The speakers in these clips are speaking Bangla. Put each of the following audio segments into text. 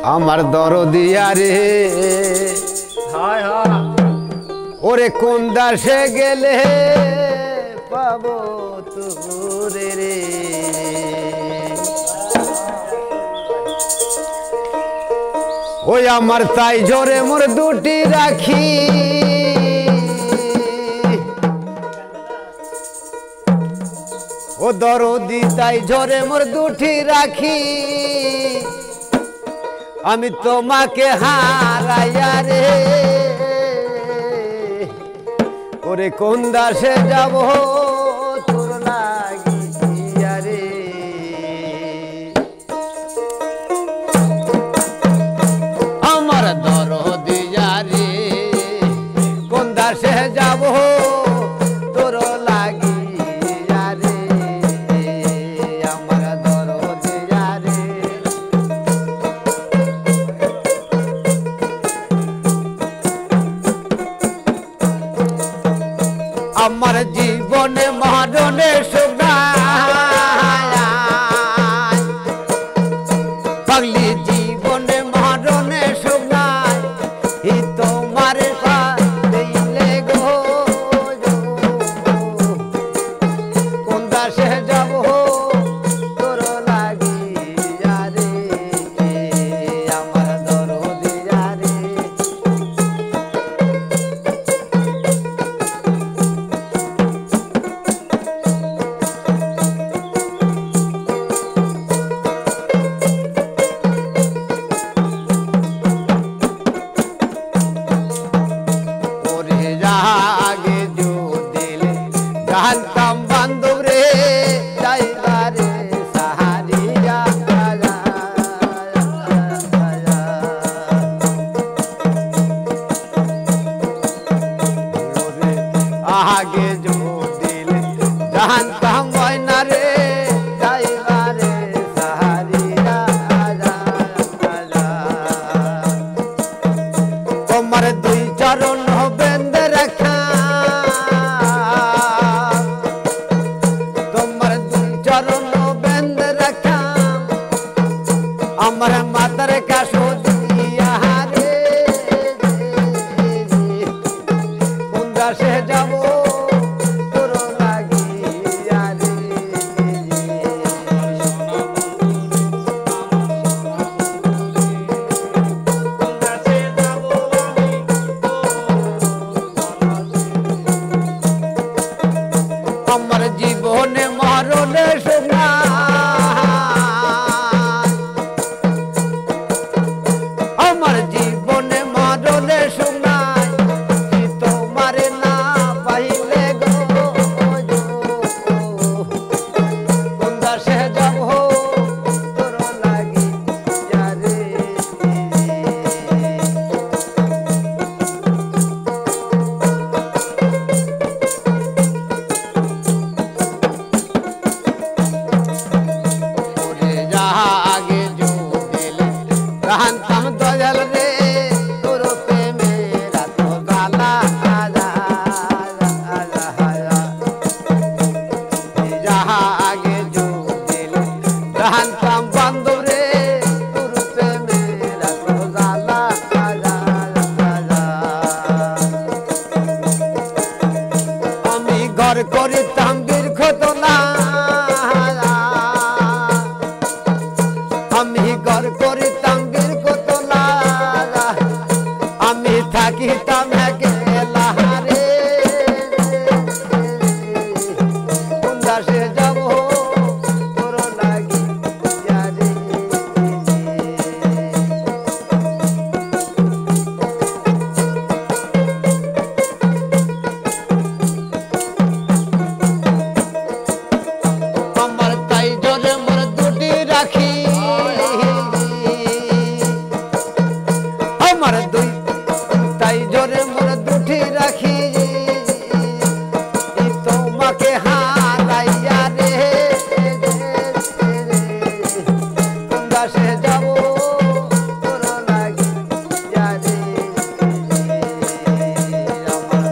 আমার দরদিয়া রে হায় হায় ওরে কোন দাসে গেলে পাবো তোরে রে ওই আমার তাই জোরে মোর দুটি রাখি ও দরদি তাই জোরে মোর দুটি রাখি আমি তোমাকে হারাইয়া রে ওরে কোন দাসে যাব তোর লাগিয়া রে আমার দরদিয়া রে কোন দাসে যাব তোর লাগিয়া রে আমার দরদিয়া রে আমার জীবনে মরণে সুগায় পাগলি জীবনে মরণে সুগায় ই তোমার দিলে গো কোন দাসে যাব তোর লাগিয়া রে আমার দরদিয়া রে আগে দিলে জানতাম বান্ধব রে যাইবারে সাহারিয়া আগে দিলে জানতাম না রে যাইবারে সাহারিয়া তোমার দুই চরণ বেঁধে রাখা তোমার দুই চরণ বেঁধে রাখা আমার মাতার কাছো দিয়া রে কোন দাসে যাব তোর লাগিয়া রে আমার জীবনে মরণে সোনা আমার জীবনে মরণে সোনা তোমার না পাইলে গো কোন দাসে যাব তোর লাগিয়া রে আগে দিলে জানতাম দয়াল রে তোর প্রেমে রাত গালা আগে দিলে জানতাম বান্ধব রে তোর প্রেমে রাত গালা আমি ঘর করিতাম বীরখতলা আমি ঘর করিতাম বীরখতলা আমি থাকিতাম একলা রে কোন দাসে যাব তোর লাগিয়া রে আমার তাই জোরে মোর দুটি রাখি আমার দুই তাই জোরে মোর দুটি রাখি তোমাকে হারাইয়া রে কোন দাসে যাব তোর লাগিয়া রে আমার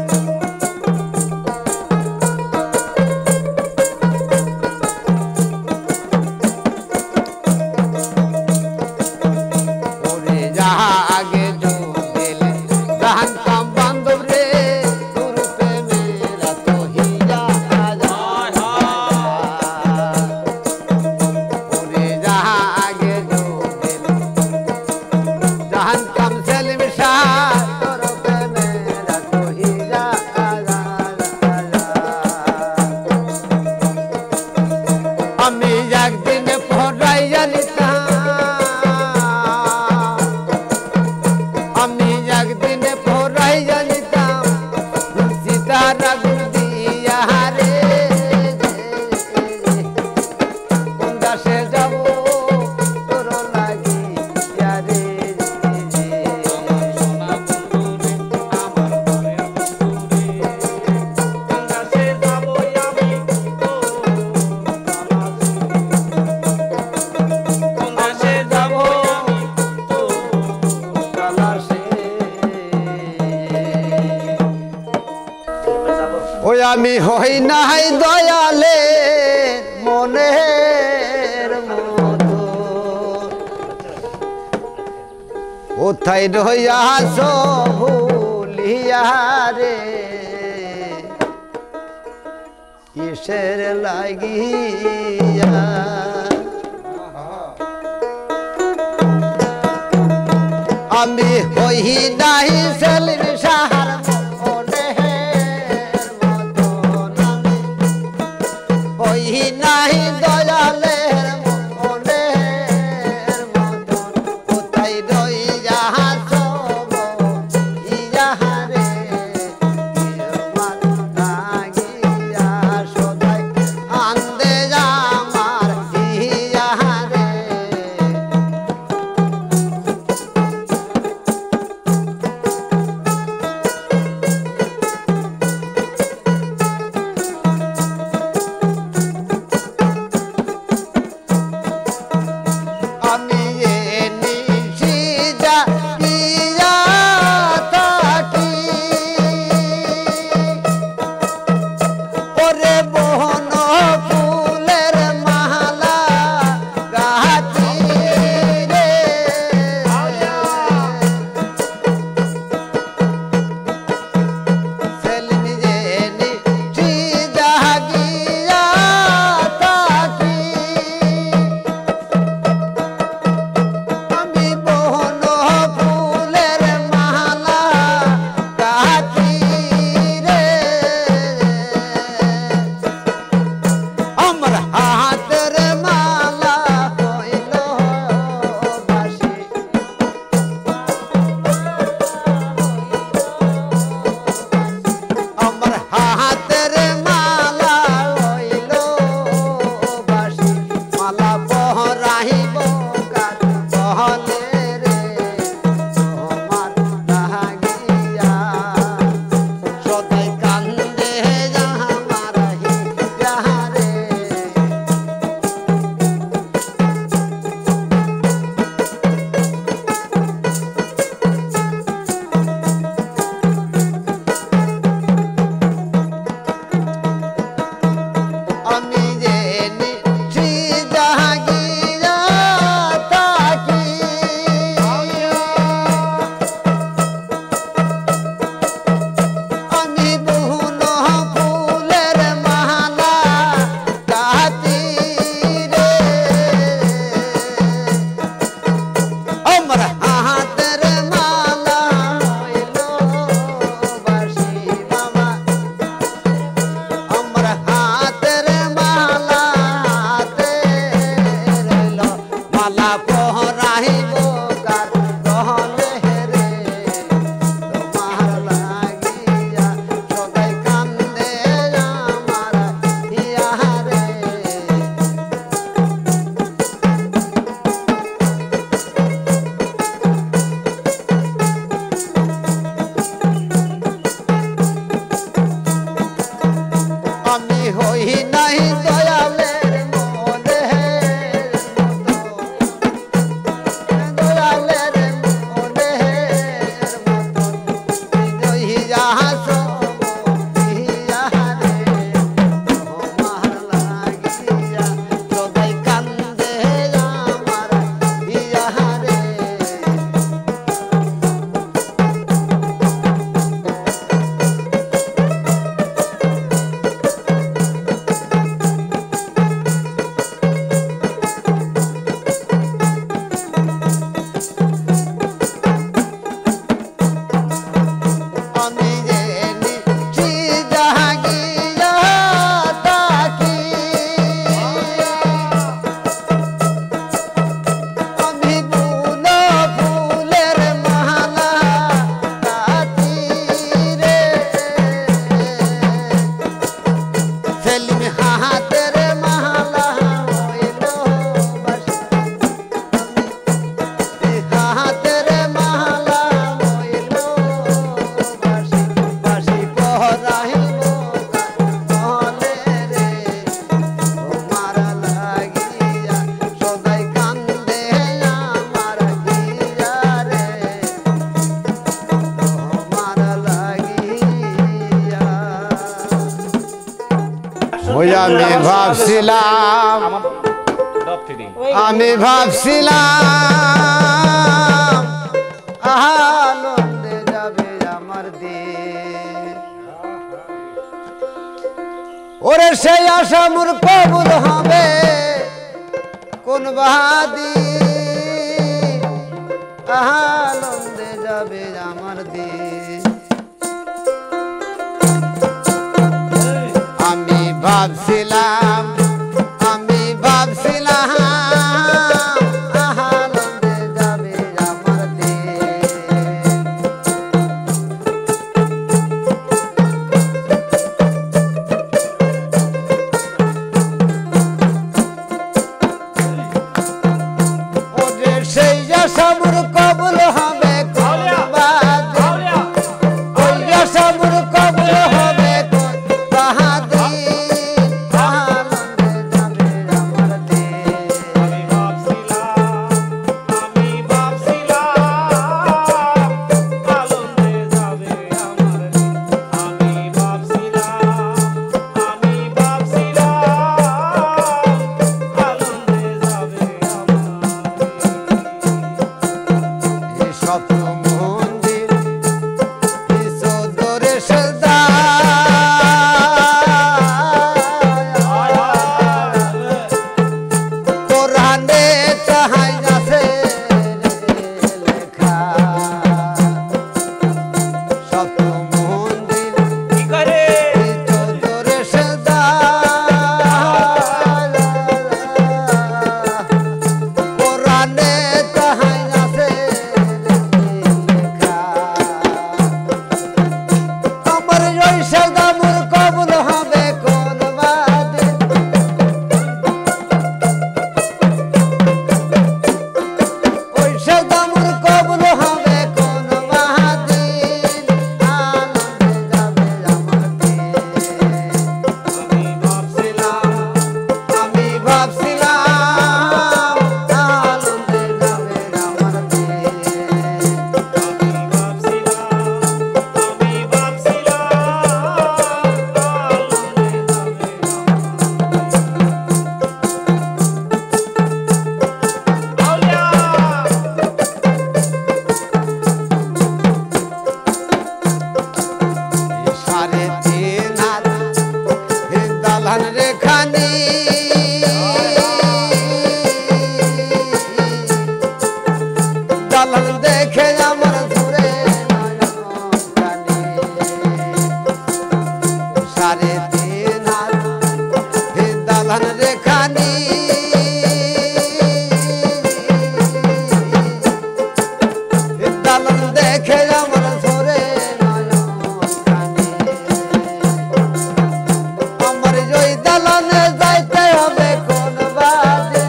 আমি হই নাই দয়ালে মনের মতো কোথায় রইয়াছ ভুলিয়া রে কিসের লাগিয়া আমি হই নাই সেলিম সাহার মনের মতন আমি হই নাই দয়ালের মনের মতন কোথায় রইয়াছ ইয়া রে আমার লাগিয়া সদাই আন্দে আমার ইয়া রে আমি এনি সিজা কিয়া থাকি ওরে বহন ফুলের মালা গাছি রে সেলিম এনি সিজা কিয়া থাকি আমি বহন ফুলের মালা গাছি রে আমার হাতের মালা হইল বাসি আমার হাতের মালা হইল বাসি মালা পহরাইব কার বহলে রে তোমার লাগিয়া সদাই কান্দে আমার হিয়া রে আমি যে সিজা গিয়া থাকি আমি বহন ফুলের মালা গাছি রে আমার হাতের মালা হইল বাসি মামা আমার হাতের মালা হাতে রইল মালা পহরাইব কার গহলে রে তোমার লাগিয়া সদাই কান্দে আমার হিয়া রে আমি হই নাই দয়ালের মনের মতো ভাবছিলাম আমি ভাবছিলাম আনন্দে যাবে আমার দিন ওরে সেই আশা মোর কবুল হবে কোন বাহাদি আনন্দে যাবে আমার দিন আমি ভাবছিলাম আনন্দে যাবে আমার দিন ওরে সেই আশা মোর কবুল হবে কোন বাহাদি ওই আশা মোর কবুল হবে কোন বাহাদি দেখে আমার ঘুরে সাড়ে তিন দালান রেখানি দালান দেখে আমার ঘুরে আমার ওই দালানে যাইতে হবে কোন বাদে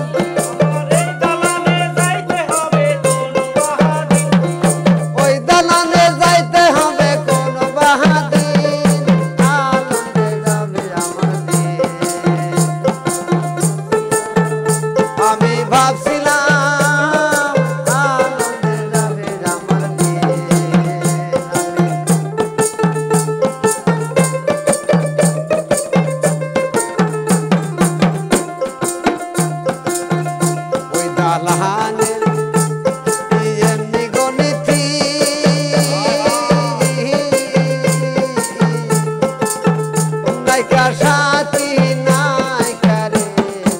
সাথী নাই করে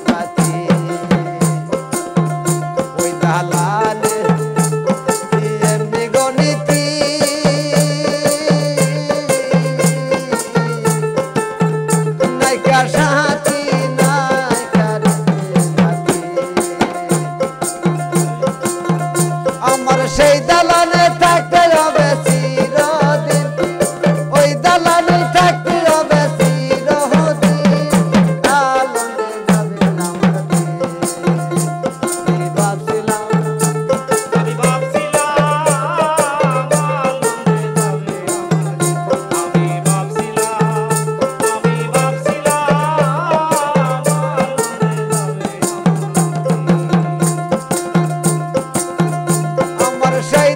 পাতি ওই দালালে এমনি গণিতি নাইকা সাথী নাই করে পাতি আমার সেই দালানে থাকতে হবে চিরদিন ওই দালানে থাকতে হবে সেই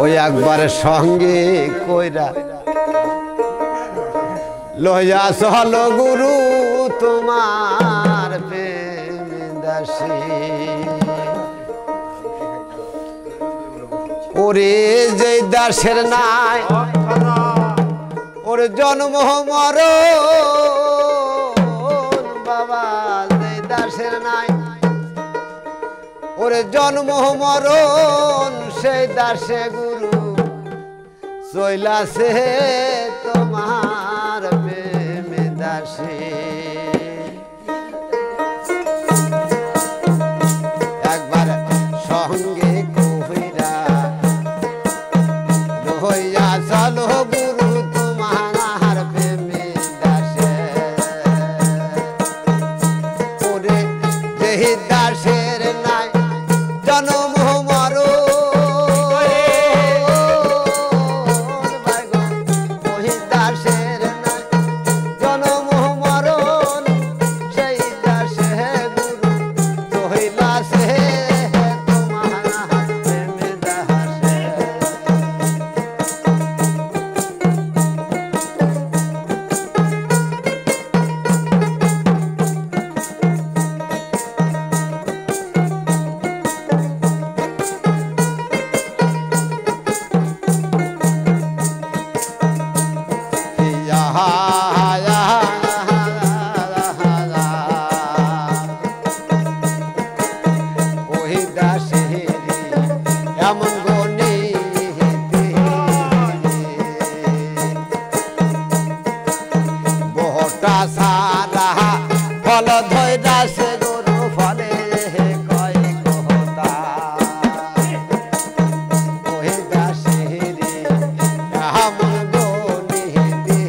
ওই একবার সঙ্গে কইরা লইয়া চল গুরু তোমার প্রেম দাসী ওরে যে দাসের নাই ওরে জন্ম মরণ বাবা যে দাসের নাই ওরে জন্ম মরণ সেই দাসে গুরু চইলাছে তোমার প্রেম দাসী একবার সঙ্গে কইরা লইয়া চলো গুরু তোমার প্রেম দাসে ওরে যেই দাসের নাই জন্ম মরণ ওই দাসের নাই জন্ম মরণ সেই দাসে গুরু চইলাছে তোমার প্রেম দাসে ওই দাসেরি এমন গণিতে বহটা সারা ফল ধৈরা সে গরু ফলে কয় কথা ওই দাসেরি এমন গণিতে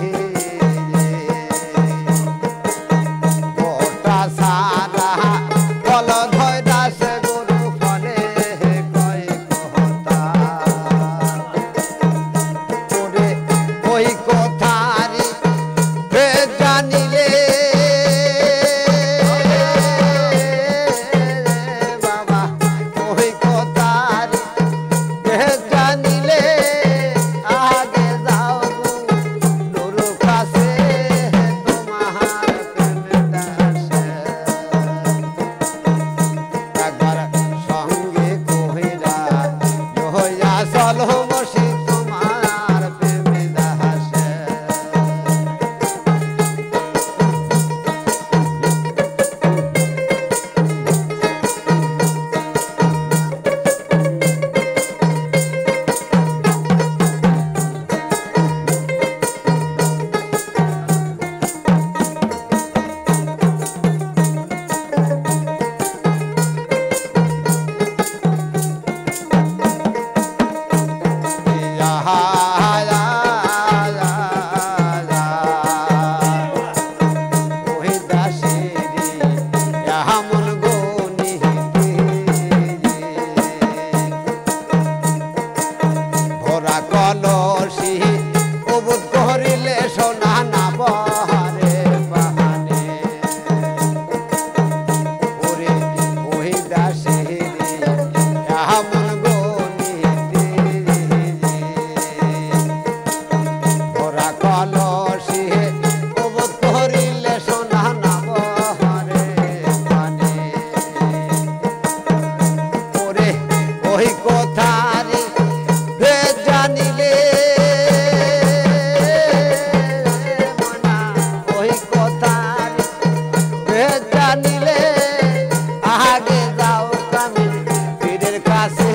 বহটা সারা ফল ধৈরা সে গরু ফলে কয় কথা ওরে ওই কথারি জানিলে বাবা ওই কথারি জানিলে আগে যাও গুরুর কাছে তোমার প্রেম দাসে একবার সঙ্গে কইরা লইয়া চলো বসি তোমার প্রেম দাসে ওই দাসেরি এমন গণিতে ভরা কলসি অবুধ করিলে সোনা না বহারে বাহানে ওরে ওই দাসেরি এমন গণিতে ভরা কলসি অবুধ করিলে সোনা না বহারে বাহানে ওরে ওই কথারি জানিলে মনা ওই কথারি জানিলে আগে যাও কামি পীরের কাছে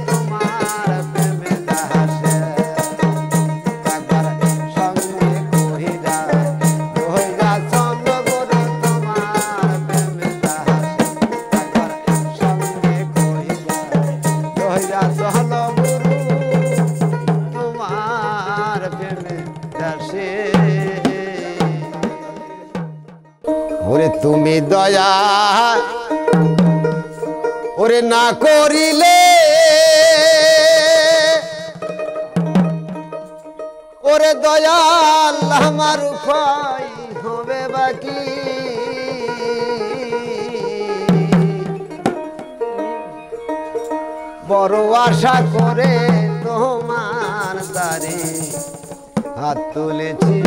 তোমার প্রেম দাসে একবার সঙ্গে কইরা লইয়া চলো গুরু তোমার প্রেম দাসে একবার সঙ্গে কইরা লইয়া চলো গুরু তোমার প্রেম দাসে ওরে তুমি দয়া ওরে না করিলে ওরে দয়াল আমার উপায় হবে বাকি বড় আশা করে তোমার দ্বারে হাত তুলেছি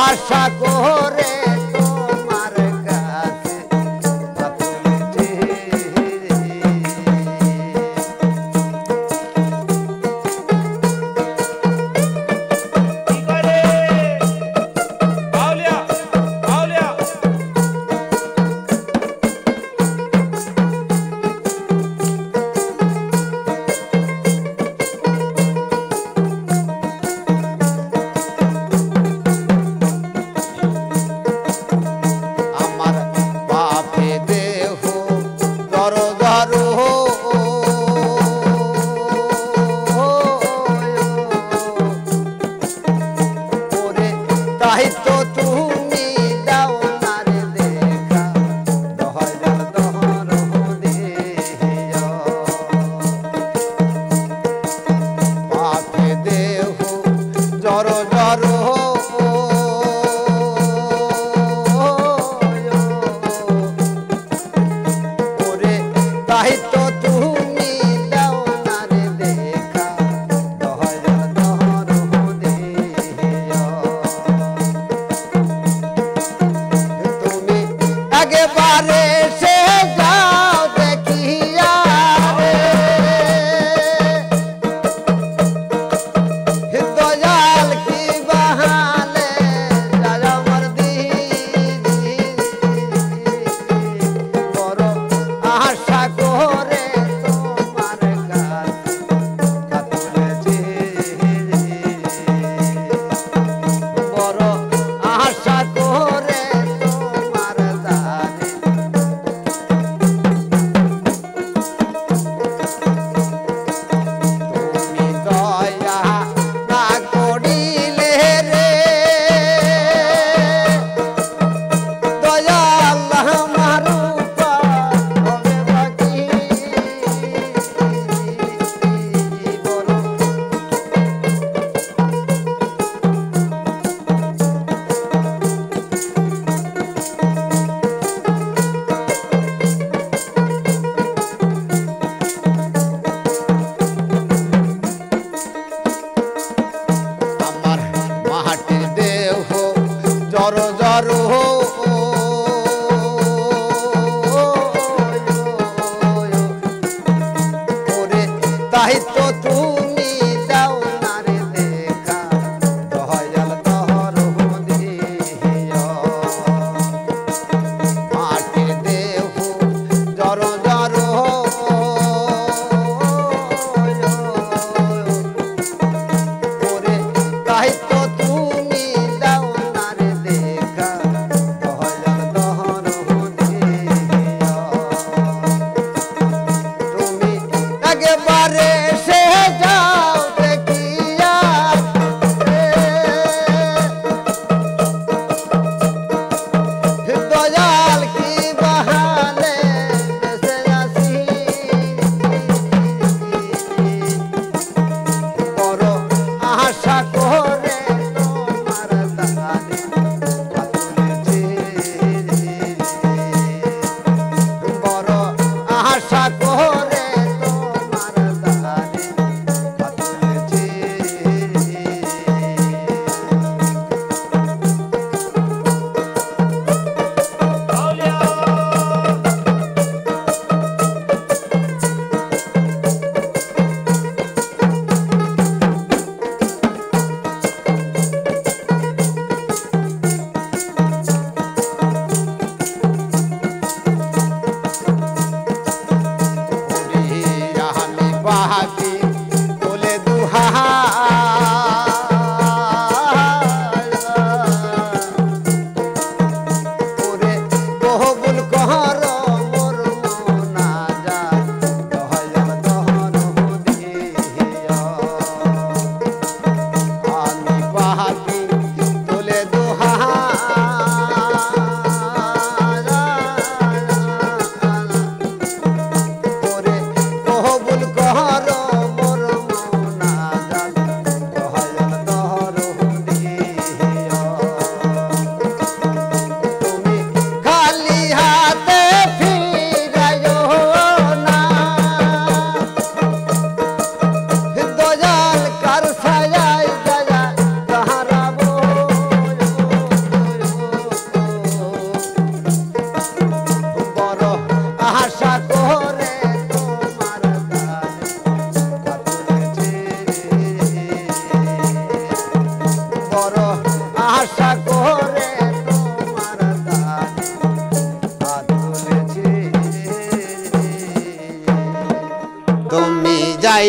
আশা করে তোমার কাছে হাত তুলেছি কি করে বাউলিয়া বাউলিয়া আমার বাপে দেহ দর দর ওরে তাই তো তুমি দাও না রে দেখা দহর দহর দেহ বাপে দেহ জর জর তাই তো তুমি দাও না রে দেখা দহর দহর তুমি একেবারে সে যাও দেখিয়া রে দয়াল কি বাহালে যায় আমার দিদি বড় আশা করে তোমার কাছে হাত তুলেছি বড় আশা করে তোমার দ্বারে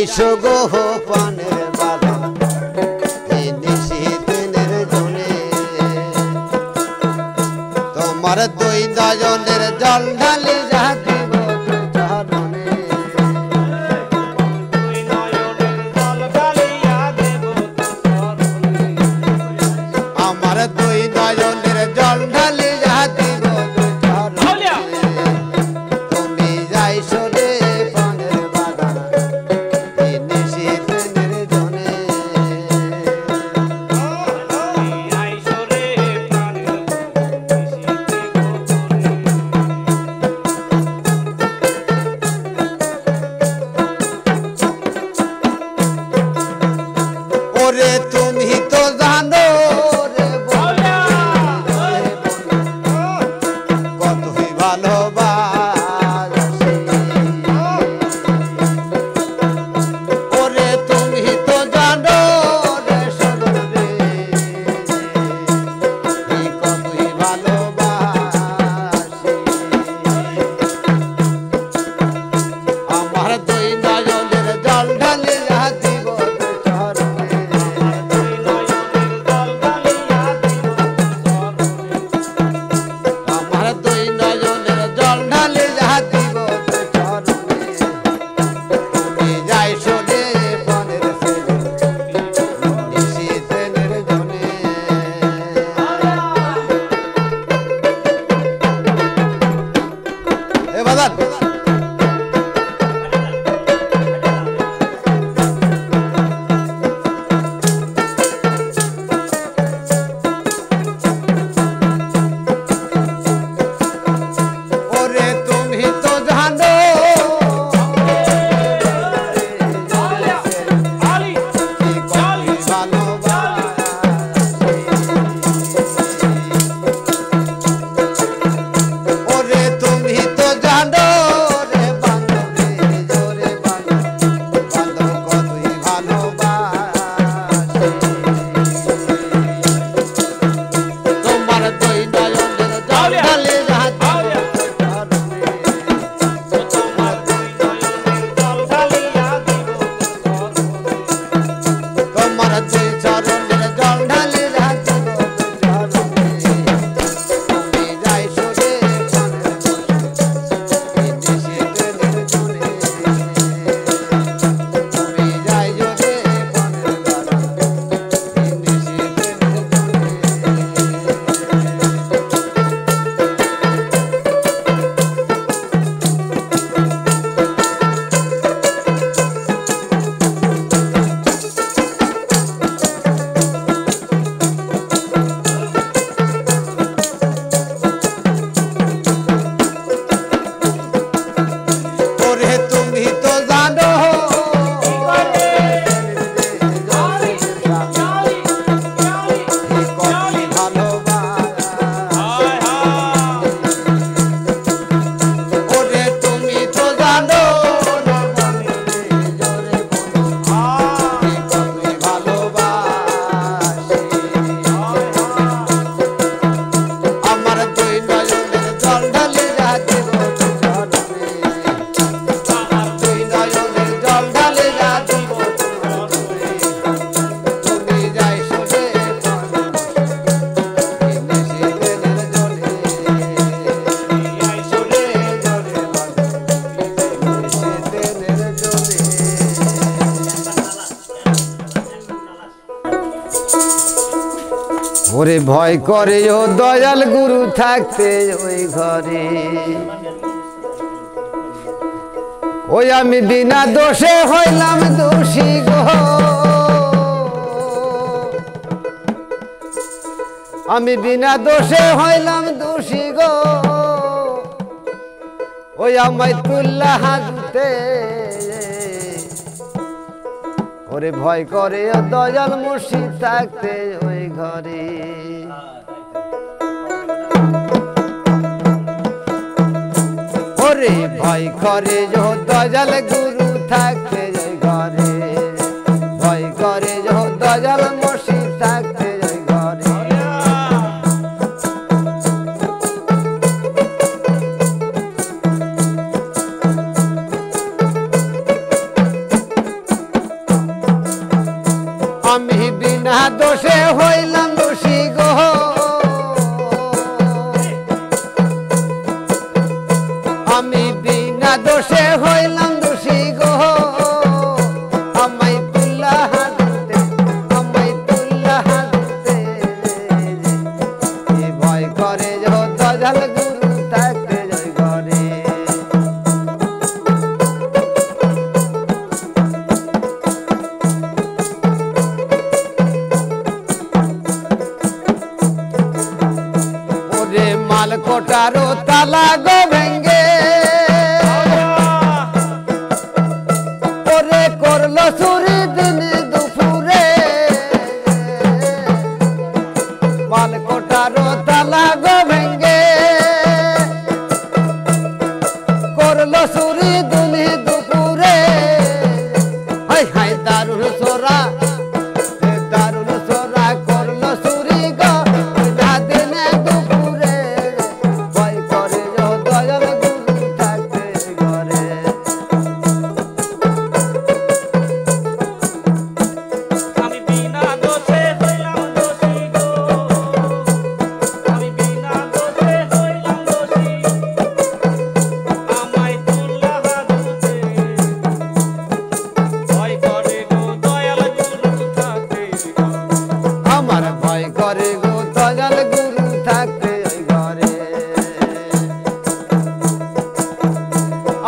যাইছো গো পানের বাগান এই নিশীথেনের জনে তোমার দুই নয়নের জল ঢালি যা দিব চরণে আমার দুই নয়নের জল ঢালি যা দিব চরণে তুমি যাইছো রে পানের বাগান এই নিশীথেনের জনে ওরে তুমি তো জানো রে কতই ভালোবাসি ওরে তুমি তো জানো রে সদর রে কতই ভালোবাসি আমার দুই নয়নের জল ঢালি দিব চরণে আমার দুই নয়নের জল ঢালি দিব চরণে তুমি যাইছো রে বনের ছেলে নিশীথেনের জনে এ বাজান ওরে তুমি তো জানো কি কতই ভালোবাসি ওরে তুমি তো জানো রে বান্ধবী জোরে বান্ধব কতই ভালোবাসি তোমার দুই নয়নের জল ঢালি তোমার দুই চরণের জল ঢালি তুমি যাইছো রে নিশীথেনের জনে তুমি যাইছো রে পানের বাগান নিশীথেনের জনে ওরে তুমি তো জানো কতই ভালোবাসি ওরে তুমি তো জানো কতই ভালোবাসি আমার দুই নয়নের জল ঢালি দিব চরণে দুই নয়নের জল ঢালি দিব তুমি যাইছো রে নিশীথেনের জনে নিশীথেনের জনে ওরে ভয় করে ও দয়াল গুরু থাকতে ওই ঘরে ওই আমি বিনা দোষে হইলাম দোষী গো আমি বিনা দোষে হইলাম দোষী গো ওই আমায় তুল্লা হাজতে ওরে ভয় করে ও দয়াল মুর্শিদ থাকতে ওই ঘরে ওরে ভয় করে ও দয়াল গুরু থাকতে ওই ঘরে ভয় করে ও দয়াল মুর্শিদ থাকতে ওই ঘরে মালকোটারও তালা গো ভেঙ্গে ওরে করলো চুরি দিন দুপুরে মালকোটারও তালা গো ভেঙ্গে করলো চুরি দিন দুপুরে হাই হাই দারুণ চোরা দারুণ চোরা করলো চুরি গো না দিনে দুপুরে ভয় করে দয়াল গুরু থাকতে ঘরে আমি বিনা দোষে হইলাম দোষী গো আমি বিনা দোষে হইলাম দোষী আমায় তুল্লা হাজুতে ভয় করে গো দয়াল গুরু থাকতে আমার ভয় করে গো দয়াল গুরু থাকতে ওই ঘরে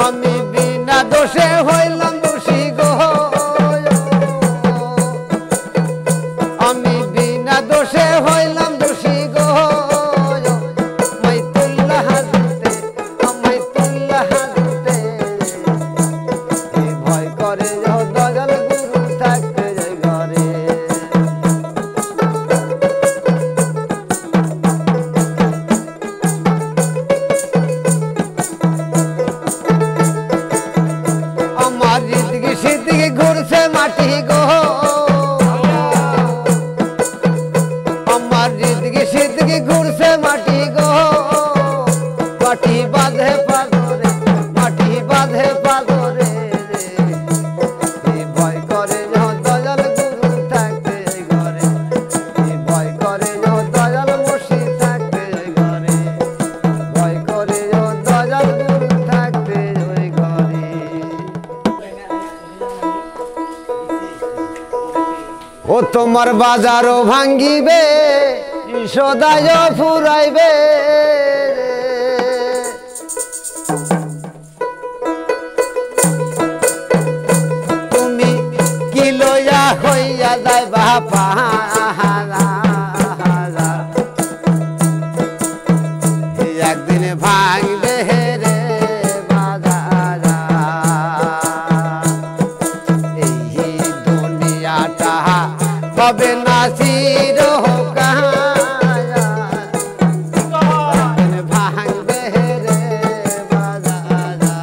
আমি বিনা দোষে হইলাম দোষী গো আমি বিনা দোষে হইলাম দোষী গো আমায় তুল্লা হাজতে আমায় তুল্লা হাজতে ভয় করে গো দয়াল গুরু থাকতে ওই ঘরে আমার জিদগি সিদ্দিগি ঘুরছে মাটি গো আমার জিদগি সিদ্দিগি ঘুরছে মাটি গো মাটি বাঁধে পাগরে মাটি বাঁধে পাগরে ভয় করে দয়াল গুরু থাকতে ঘরে ভয় করে দয়াল মসি থাকতে ঘরে ভয় করে দয়াল গুরু থাকতে ওই ঘরে ও তোমার বাজারও ভাঙ্গিবে সদায় ফুরাইবে তুমি কি লইয়া হইয়া যাইবা পাহারা একদিন ভাঙবে রে বাজারা এই দুনিয়াটা হবে না চিরকাল ভাঙবে রে বাজারা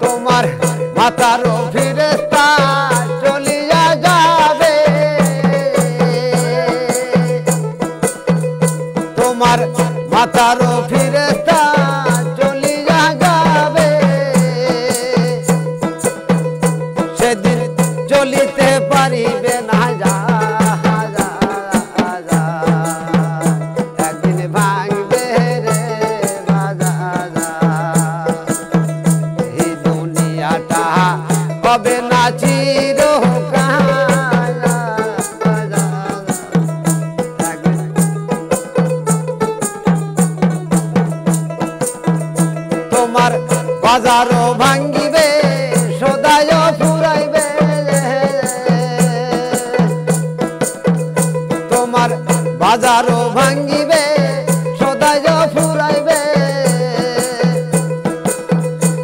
তোমার মাতারও ফিরেস্তা চলিয়া যাবে তোমার মাতারও ফিরেস্তা চলিয়া যাবে সেদিন চলিতে পারিবে না যা একদিন ভাঙবে রে বাজারা এই দুনিয়াটা হবে না চিরকাল তোমার বাজারও ভাঙ্গিবে সদায় ফুরাইবে তোমার বাজারও ভাঙ্গিবে সদায় ফুরাইবে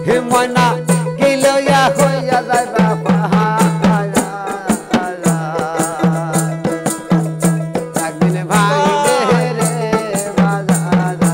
হে ময়না কি লইয়া হইয়া যাইবা পাহারা একদিন ভাঙবে রে বাজারা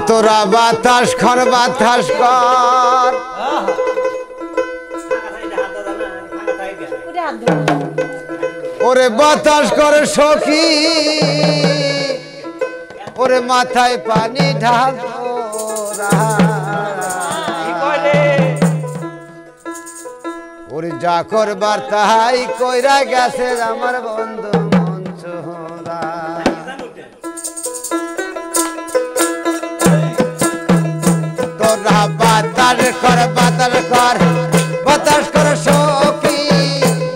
তোরা বাতাস কর ওরে বাতাস করে সখী ওরে মাথায় পানি ঢাল ওরে যা করবার তাহাই কইরা গেছে আমার বন্ধু মনসুরা তোরা বাতাস কর বাতাস কর সখী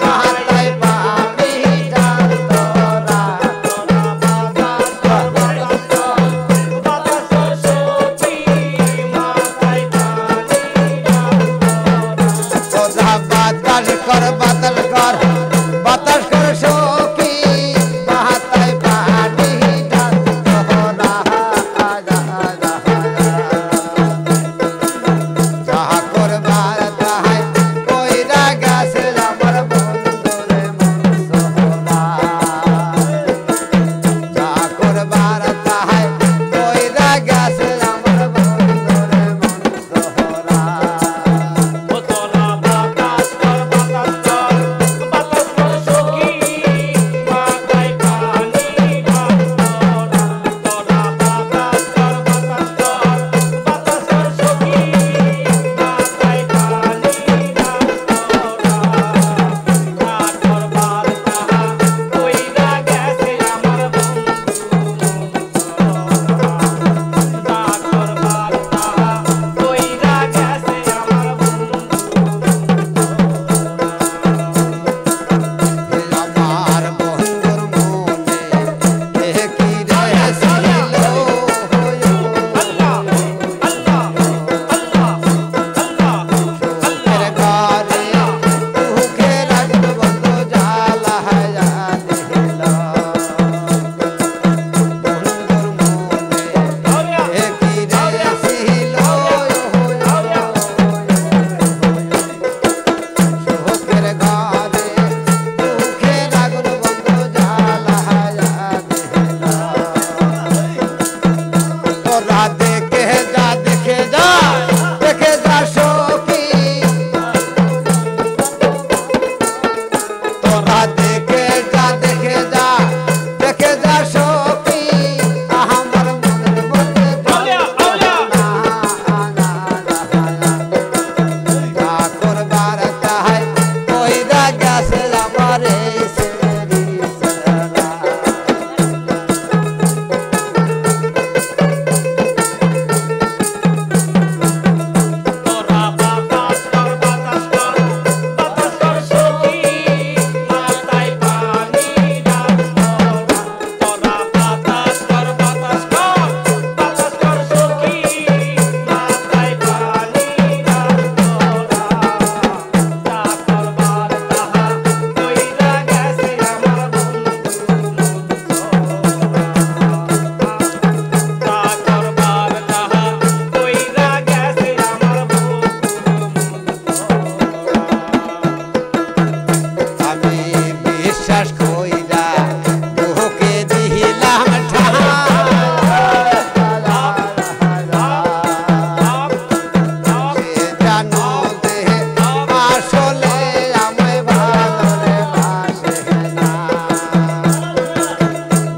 মাথায় পানি ঢাল তোরা তোরা বাতাস কর সখী মাথায় পানি ঢাল তোরা যাহা করবার তাহাই কইরা গেছে আমার বন্ধুরে মনসুরা যাহা করবার তাহাই কইরা গেছে আমার বন্ধুরে মনসুরা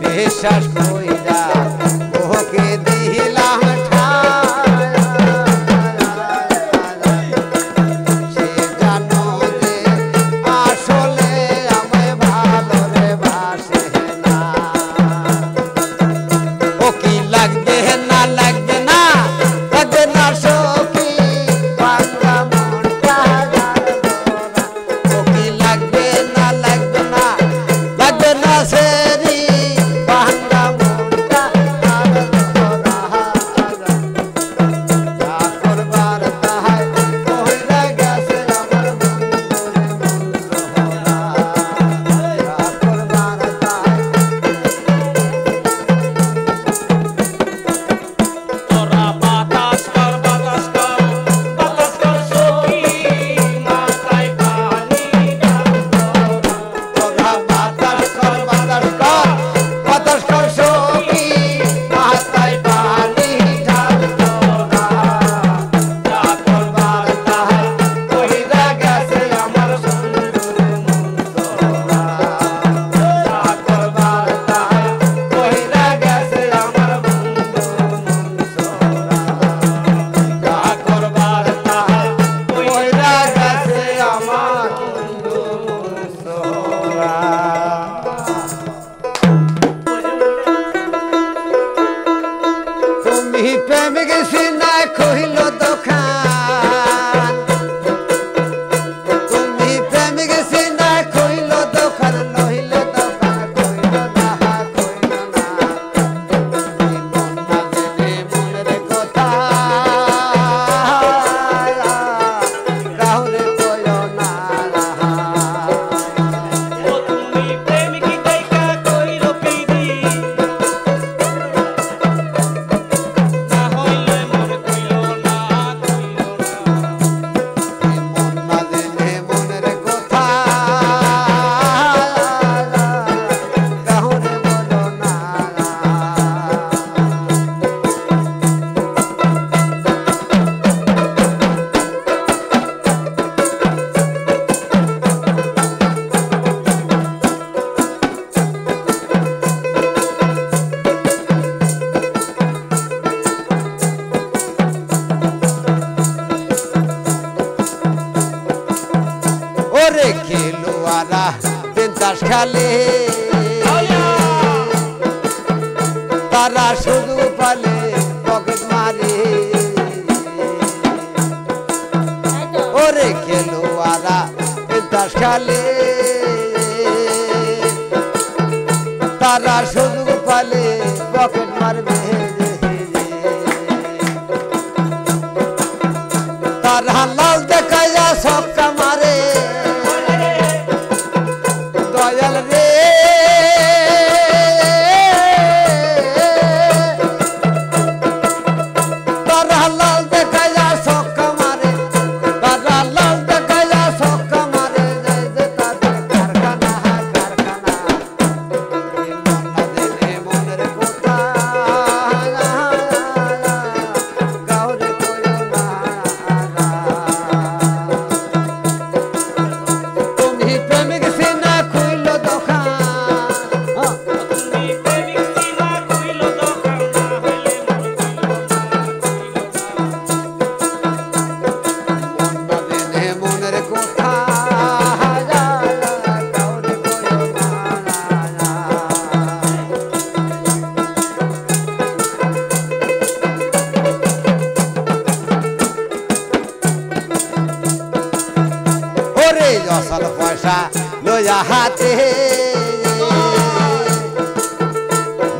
বিশ্বাস কইরা ওকে দিলাম সে জানো যে আসলে আমায় ভালো বাসে না ও কি লাগবে না লাগবে না লাগবে না সখী বাংলা মনটা ও কি লাগবে না লাগবে না লাগবে না সেরি বাংলা মন তারা শুধু পালে পকেট মারে ওরে খেলোয়ারা তাস খেলে তারা শুধু পালে পকেট মারবে তারা লাল দেখাইয়া ছক্কা মারে দয়াল রে তারা লাল দেখাইয়া ছক্কা মারে তারা লাল দেখাইয়া ছক্কা মারে যে তাদের কারখানা কারখানা মন্না দিলে মনের কথা কাউরে কইও না তুমি প্রেমিক সিনা খুইল দোকান তুমি প্রেমিক সিনা খুইল দোকান না হইলে মন মন্না দিলে মনের কথা কাউরে কইও না ওরে অসল পয়সা লইয়া হাতে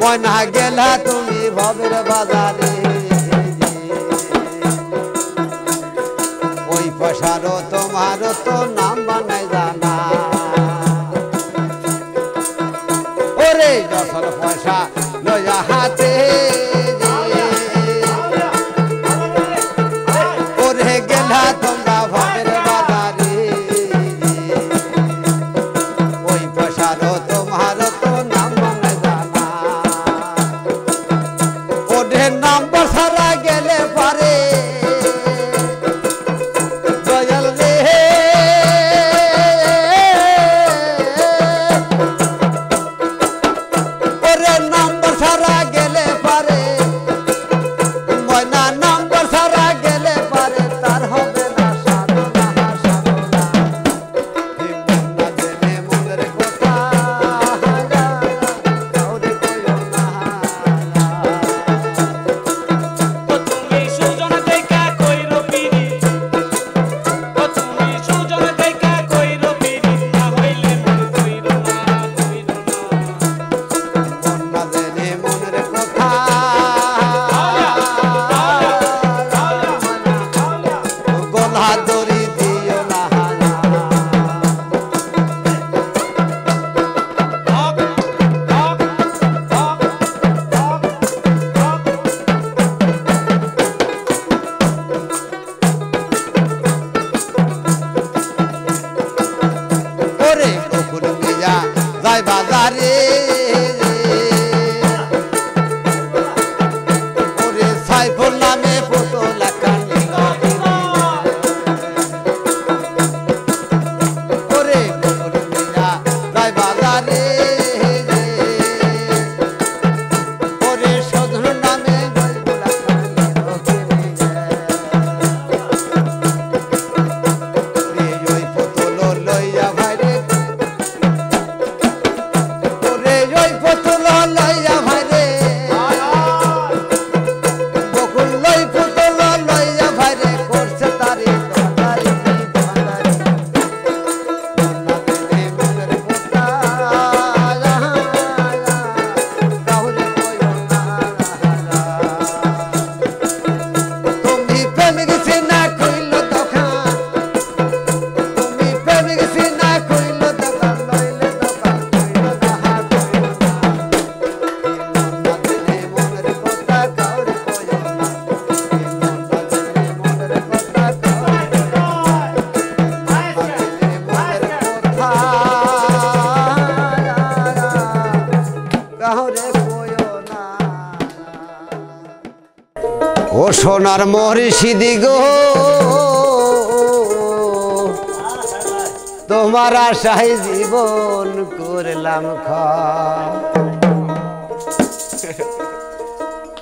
ময়না গেলা তুমি ভবের বাজারে ওই পয়সারও তোমারও তো নাম বানাই জানা ওরে অসল পয়সা লইয়া হাতে ওরে গেলা তোমরা ভবের বাজারে ওই পয়সারও তোমারও তো নাম বানাই জানা ওরে নাম বসারা গেলে পারে দয়াল রে ওরে নাম বসারা গেলে পারে ময়না নাম বসারা গেলে পারে তার হবে না সাধনা সাধনা মন্না জেনে মনের কথা কাউরে কইও না তুমি সুজন দেখা কইরো পিরি তুমি সুজন দেখা কইরো পিরি না হইলে মন কইরো না মন্না জেনে মনের কথা গলা দড়ি দিও না ওরে বকুল মিয়া যাই বাজারে ওরে সাইফুল নামে পুতুল কান্দি ওরে বকুল মিয়া যাই বাজারে ওরে সধন নামে ওই পুতুল লইয়া ভাইরে ওরে ওই পুতুল লইয়া ভাইরে বকুল লই পুতুল লইয়া ভাইরে করছে তারি দোকারি দোকারি মন্না দিলে মনের কথা কাউরে কইও না তুমি প্রেমিক সিনা খুইল দোকান তুমি প্রেমিক সিনা খুইল দোকান লইলে দোকান কইল না মন্না দিলে মনের কথা কাউরে কইও না মন্না দিলে মনের কথা কাউরে কইও না কাউরে কইও না ও সোনার মরিষিদি গো তোমার আশায় জীবন করলাম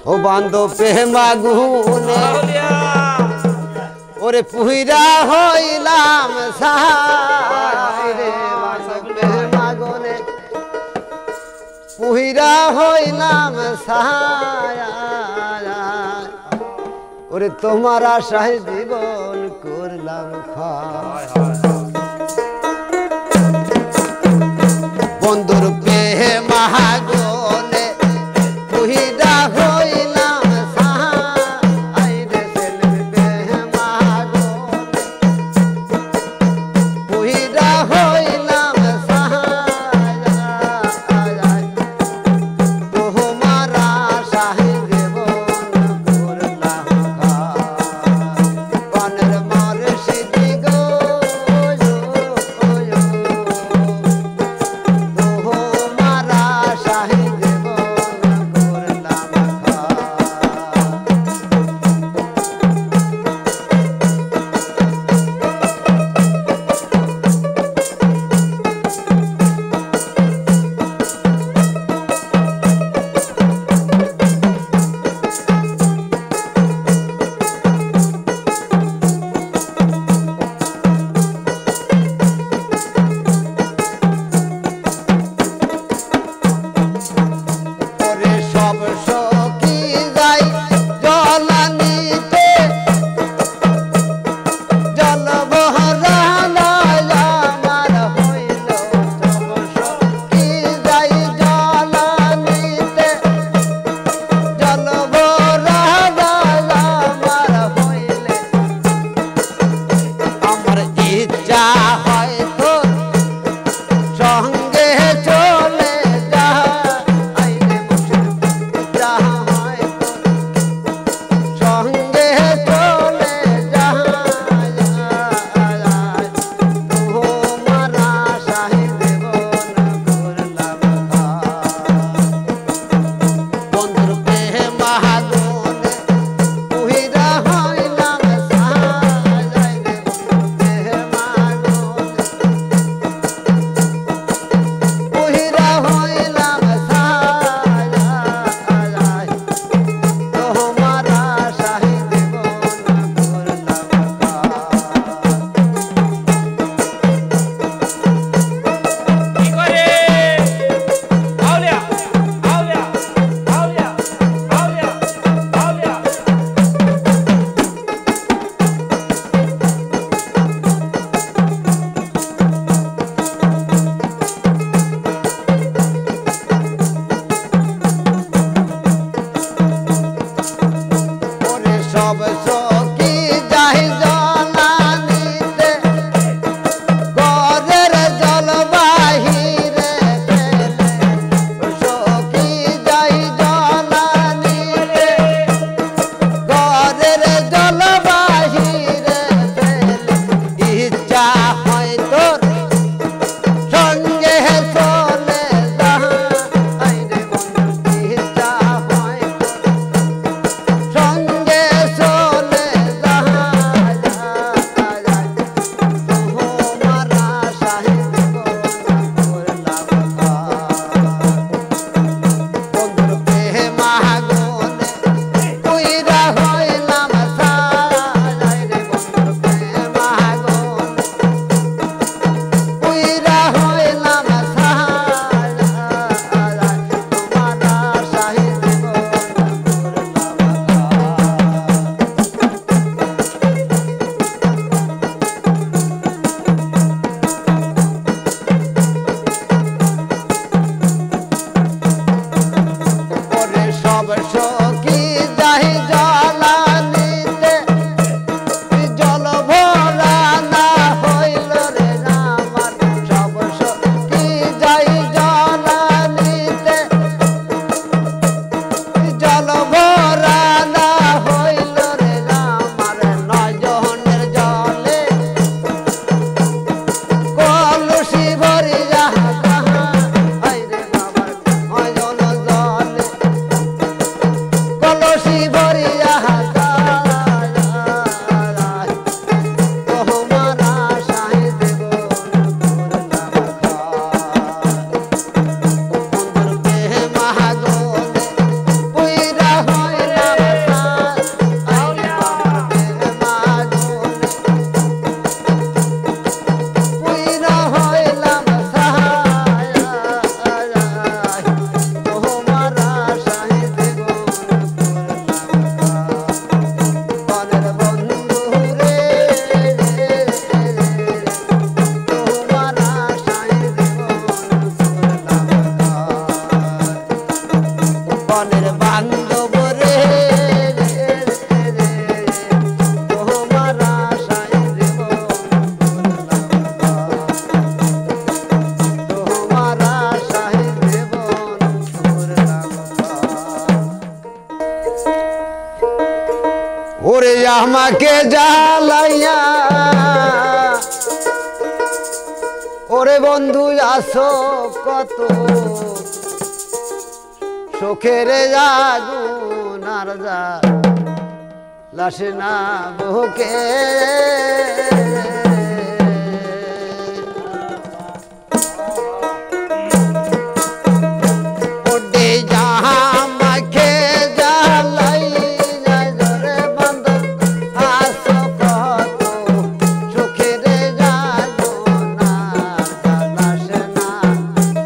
ও বান্ধব প্রেমা গুনে ওরে পুহিরা হইলাম সাহাই রে বান্ধব প্রেমা গুনে পুহিরা হইলাম সায়া ওরে তোমার আশায় জীবন করলাম বন্ধুর পেহে মাহাগনে পুহিরা হইলাম সাহাই রে ছেলের পেহে মাহাগনে পুহিরা হইলাম সাহাই তোমার আশায় জীবন করলাম পানের মার সিদ্ধি গো বনের বান্ধব রে তোমার আশায় জীবন তোমার আশায় জীবন ওরে আমাকে জ্বালাইয়া ওরে বন্ধু আসো কত সুখের আগুন আর যা লাসে না বুকে ওডে আমাকে জ্বালাই যায় রে বন্ধু আসো কত সুখের আগুন আর যা লাসে না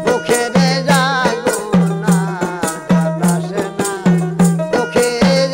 বুকের আগুন আর যা লাসে না বুকের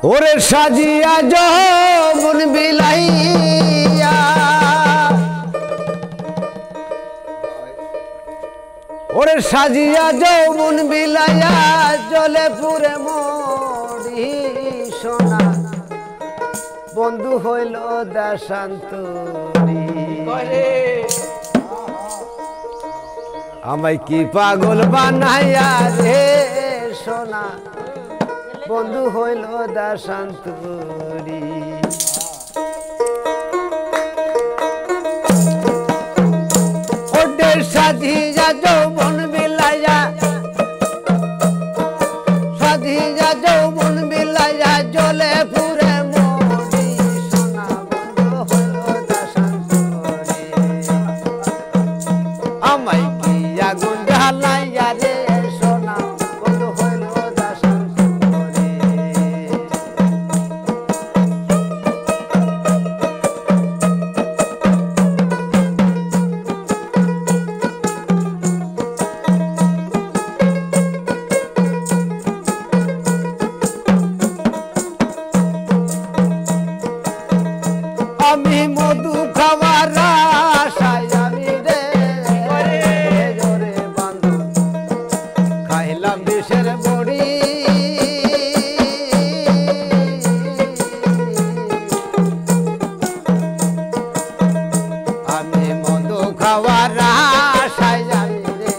ওরে সাজিয়া যৌবন বিলাইয়া ওরে সাজিয়া যৌবন বিলাইয়া জলে পুরে মরি সোনা বন্ধু হইল দেশান্তরী আমায় কি পাগল বানাইয়া রে সোনা বন্ধু হইল দেশান্তরী ওদের সাজিয়া যৌবন বিলাইয়া সাজিয়া যৌবন বিলাইয়া জলে পুরে মরি সোনা বন্ধু হইল দেশান্তরী আমায় কি আগুন জ্বালাইয়া রে সোনা বন্ধু হইল দেশান্তরী আমি মধু খাওয়ার আশায় আমি রে জোরে বান্ধব খাইলাম বিষের বড়ি আমি মধু খাওয়ার আশায় আমি রে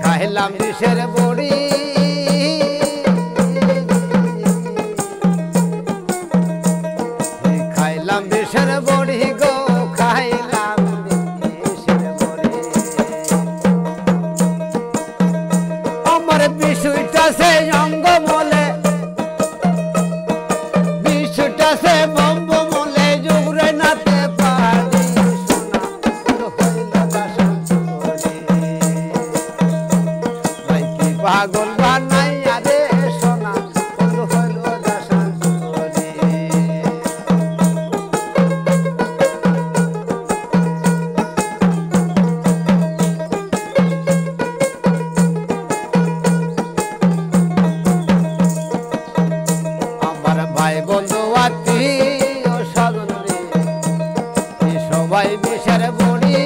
খাইলাম বিষের বড়ি খাইলাম বিষের বড়ি গো খাইলাম বিষের বড়ি আমার বিষয়টা সে অঙ্গ মলে বিষয়টা সে বম্ব মলে জুগরে নাতে পারি সোনা হইল দেশান্তরী ভাই কি পাগল বানাইয়া রে সোনা বন্ধু হইল দেশান্তরী আমার ভাই বন্ধু আত্মীয় স্বজন রে সবাই বিষের বড়ি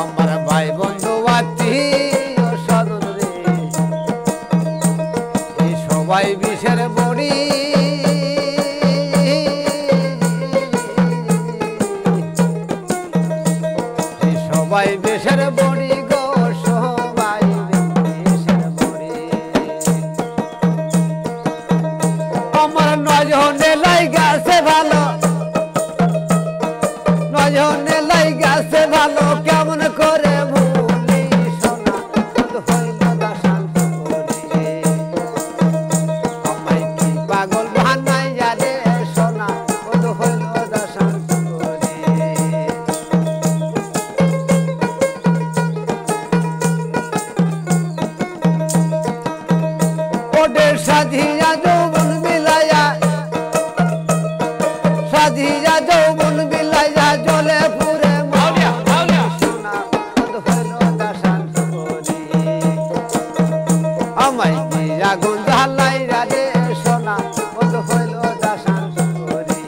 আমার ভাই বন্ধু আত্মীয় স্বজন রে সবাই বিষের বড়ি সবাই বিষের বড়ি গো সবাই বিষের বড়ি আমার নজনে লাইগাছে ভালো নজনে লাইগাছে ভালো কেমন করে ভুলি সোনা বন্ধু হইল দেশান্তরী আমায় কি পাগল বানাইয়া রে সোনা বন্ধু হইল দেশান্তরী ওদের সাজিয়া যৌবন বিলাইয়া সাজিয়া যৌবন বিলাইয়া জলে পুরে মরি সোনা বন্ধু হইল দেশান্তরী আমায় কি আগুন জ্বালাইয়া রে সোনা বন্ধু হইল দেশান্তরী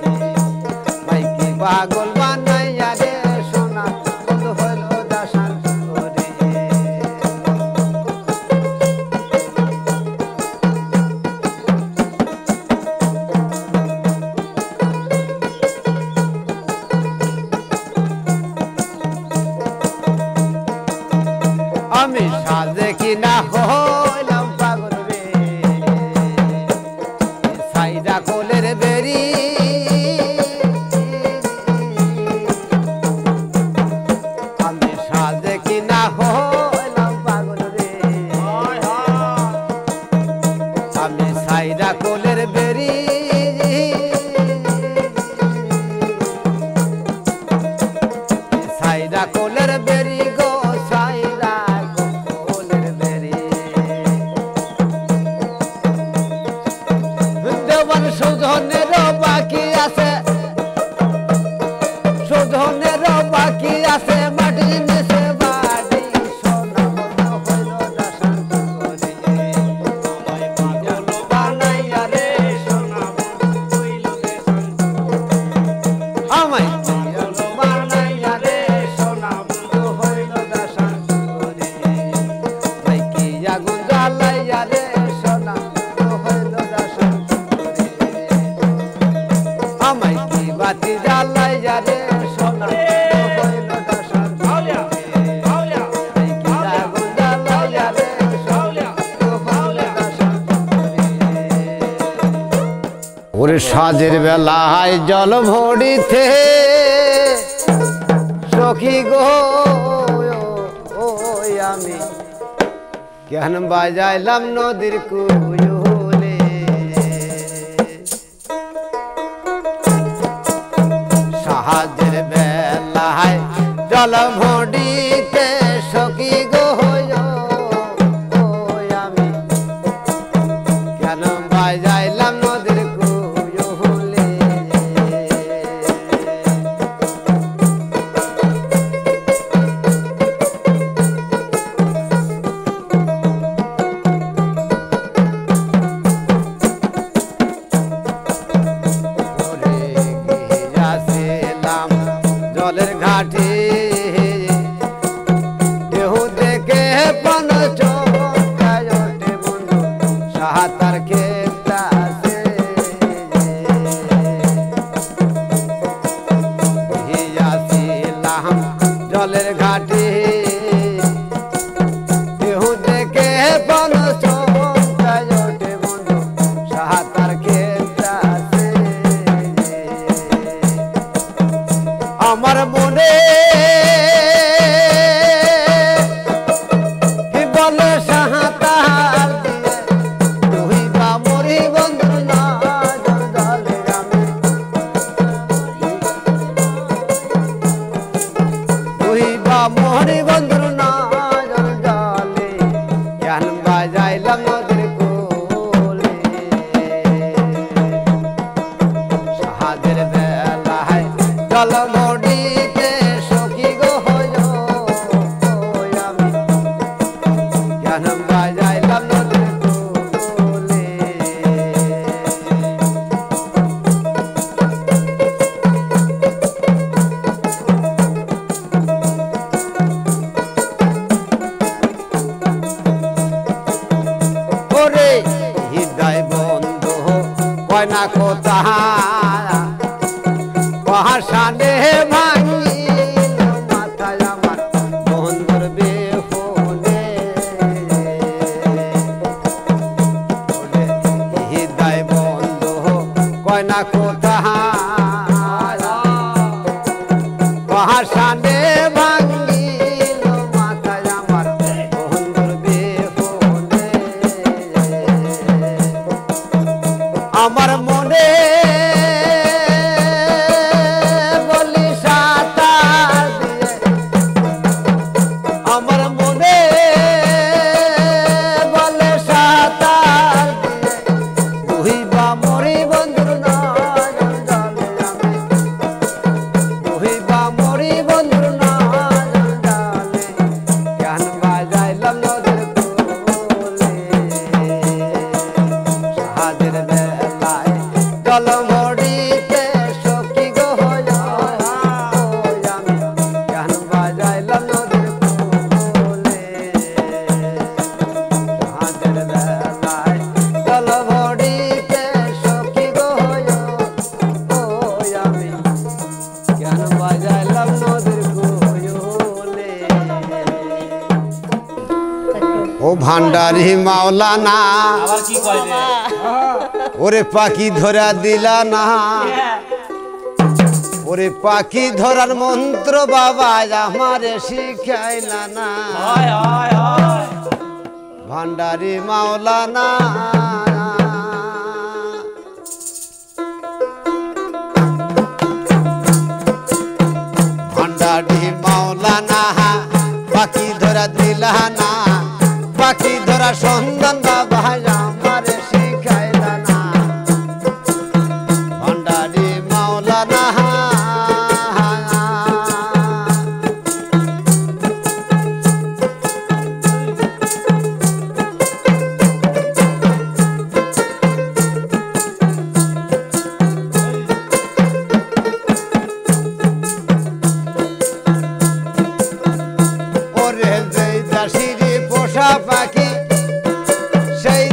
ভাই কি পাগল বানাইয়া রে সোনা বন্ধু হইল দেশান্তরী আমি সাজে কিনা হইলাম পাগল রে সাইডা কোলের বেরি আমি সাজে কিনা হইলাম পাগল রে আমি সাইডা কোলের বেরি সাইডা কোলের বেরি গো সাইডা কোলের বেরি দেওয়ান শোধনের বাকি আছে শোধনের বাকি আছে মাটির নিচে বাড়ি সোনা ওরে সাজের বেলায় জল ভরিতে সখী গো ওই আমি কেন বাজাইলাম নদীর কুলে সাজের বেলায় জল ভরিতে সখী গো ওই আমি কেন বাজাইলাম নদীর কুলে ওরে গিয়াছিলাম জলের ঘাটে দেহ দেখে পান চমকায় ওঠে বন্ধু সাঁতার খেলতাছে গিয়াছিলাম জলের ঘাটে দেহ দেখে পান চমকায় ওঠে বন্ধু সাঁতার খেলতাছে আমার মনে কি বলে সাঁতার দিয়ে তুই বা মরি বন্ধু না জলে আমি তুই বা মরি বন্ধু না জলে জ্ঞান বাজাইলাম নদীর কোলে সাহায্যের বেলায় জল মরিতে সখী গো ওই আমি কেন বাজাইলাম নদীর কোলে ওরে হৃদয় বন্ধু কয় না কোথায় পাহাড়ে ভাঙিল মাথায় আমার বন্ধুর বেহনে ওরে হৃদয় বন্ধু কয় না কোথায় পাহাড়ে ভাঙিল মাথায় আমার বন্ধুর বেহনে আমার মনে বলি সাঁতার দিয়ে আমার মনে বলে সাঁতার দিয়ে তুই বা মরি বন্ধু না জলে আমি তুই বা মরি বন্ধু না জলে কেন বাজাইলাম নদীর কোলে সাহায্যের বেলায় জল মরিতে সখী গো ওই আমি কেন বাজাইলাম নদীর কোলে সাহায্যের বেলায় জল মরিতে সখী গো ওই আমি কেন বাজাইলাম নদীর কোলে ও ভান্ডারি মাওলানা আবার কি কয় রে ওরে পাখি ধরা দিলা না ওরে পাখি ধরার মন্ত্র বাবা আমারে শিখাইলা না হয় হয় হয় ভান্ডারি মাওলানা ভান্ডারি মাওলানা পাখি ধরা দিলা না পাখি ধরা সন্ধান বাবা আমারে শিখাইলা না ভান্ডারি মাওলানা ওরে যেই দাসিরি পোষা পাখি সেই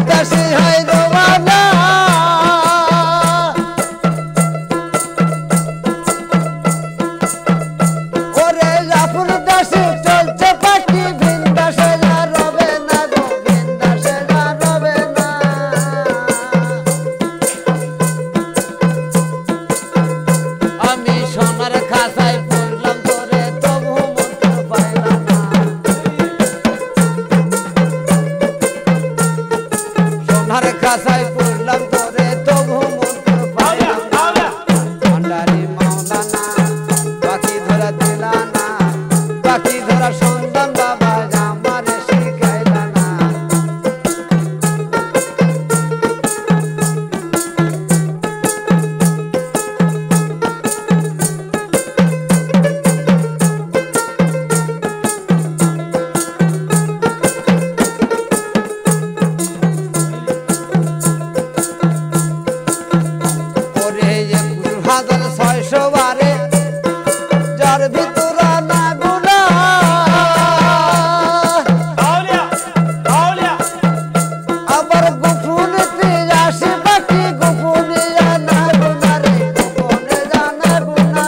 পাখি ধরা সন্ধান বাবা আমারে শিখাইলা না। ওরে 21,600 বারে যার ভিতরা না গুনা আউলিয়া আউলিয়া আবার গোপনেতে আসে পাখি গোপনে জানা গুনা রে গোপনে জানা গুনা।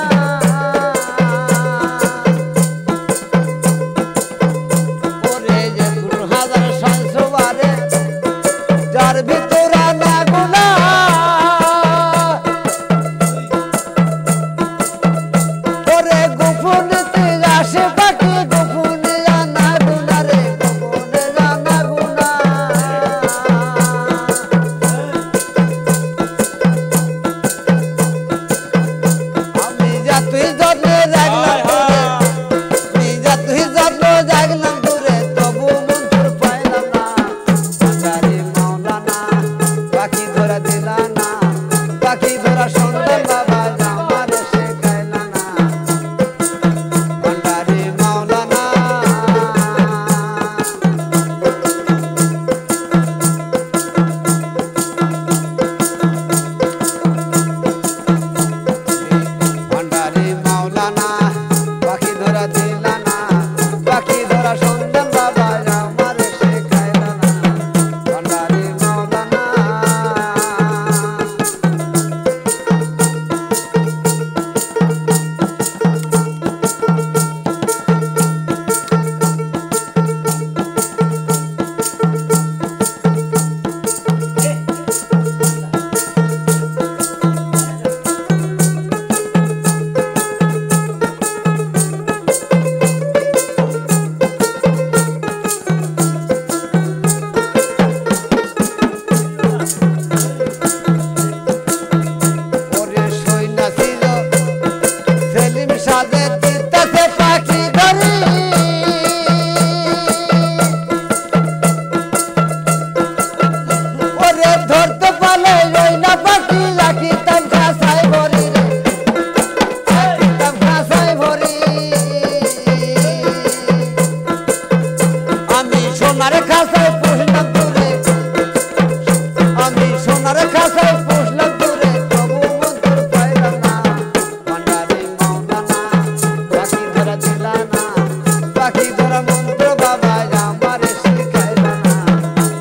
ওরে 21,600 বারে যার ভিতরা না গুনা ওরে গোপনেতে আসে পাখি গোপনে জানা গুনা রে গোপনে জানা গুনা। আমি যতই যত্নে জাগলাম দূরে আমি যতই যত্নে জাগলাম দূরে তবু মন্ত্র পাইলাম না। ভান্ডারি মাওলানা পাখি ধরা দিলা না পাখি ধরা সন্ধান বাবা আমারে শেখাইলা না। ভান্ডারি মাওলানা ভান্ডারি মাওলানা পাখি ধরা দিলা না পাখি ধরা সন্ধান বাবা আমারে শেখাইলা না। ভান্ডারি মাওলানা ওরে সৈন্যাসী সেলিম সাজে দিতাছে পাখি ধরি ওরে ধরতে পারলে ওই না পাখি রাখিতাম খাসায় ভরি রে রাখিতাম খাসায় ভরি। আমি সোনার খাসায় পুষলাম দূরে আমি সোনার খাসায় পুষলাম দূরে তবু মন্ত্র পাইলাম না। ভান্ডারি মাওলানা পাখি ধরা দিলা না পাখি ধরা মন্ত্র বাবা আমারে শিখাইলা না।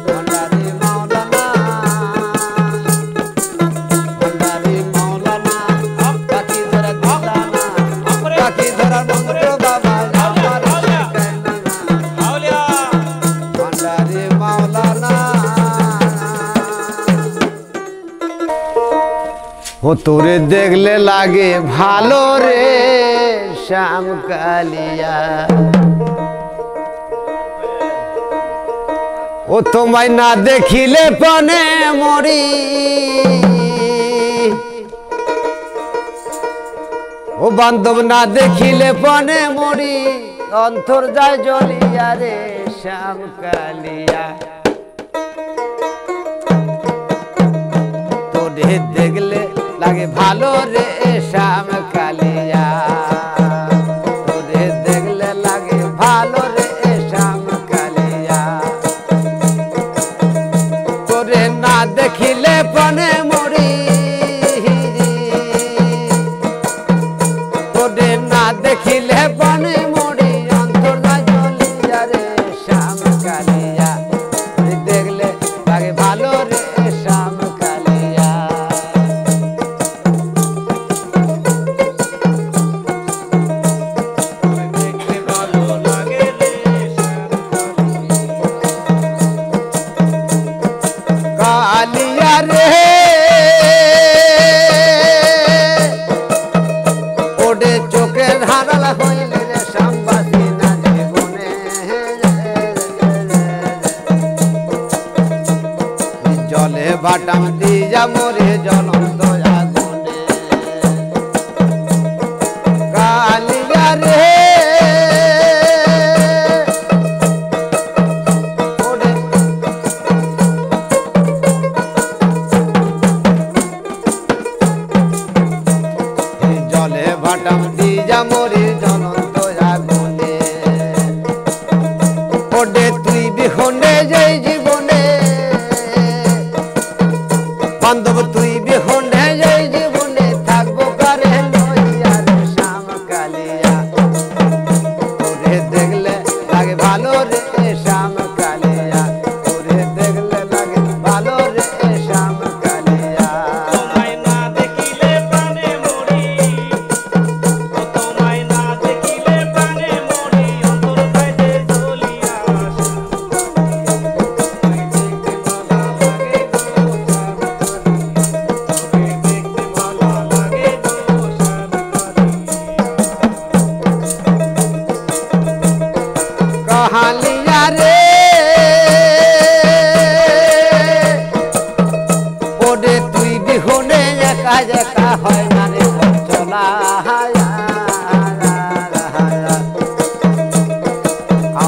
ভান্ডারি মাওলানা ভান্ডারি মাওলানা পাখি ধরা দিলা না পাখি ধরা মন্ত্র বাবা আমারে শিখাইলা না। আউলিয়া ভান্ডারি মাওলানা ও তোরে দেখলে লাগে ভালো রে শ্যাম কালিয়া ও তোমায় না দেখিলে পনে মরি ও বান্ধব না দেখিলে পনে মরি অন্তর যায় জ্বলিয়া রে শ্যাম কালিয়া। তোরে দেখলে লাগে ভালো রে শ্যাম কালিয়া তোরে দেখলে লাগে ভালো রে শ্যাম কালিয়া। তোরে না দেখিলে পনে মরি তোরে না দেখিলে পনে মরি অন্তর যায় জ্বলিয়া রে শ্যাম কালিয়া। তোরে দেখলে লাগে ভালো রে শ্যাম কালিয়া। দেখতে ভালো লাগে রে কালিয়া রে ওডে চোখের ধারাল হইলে রে শ্যামবাসী না জীবনে জলে বাটাম দিয়া মরে জ্বলন্ত আগুনে। কালিয়া রে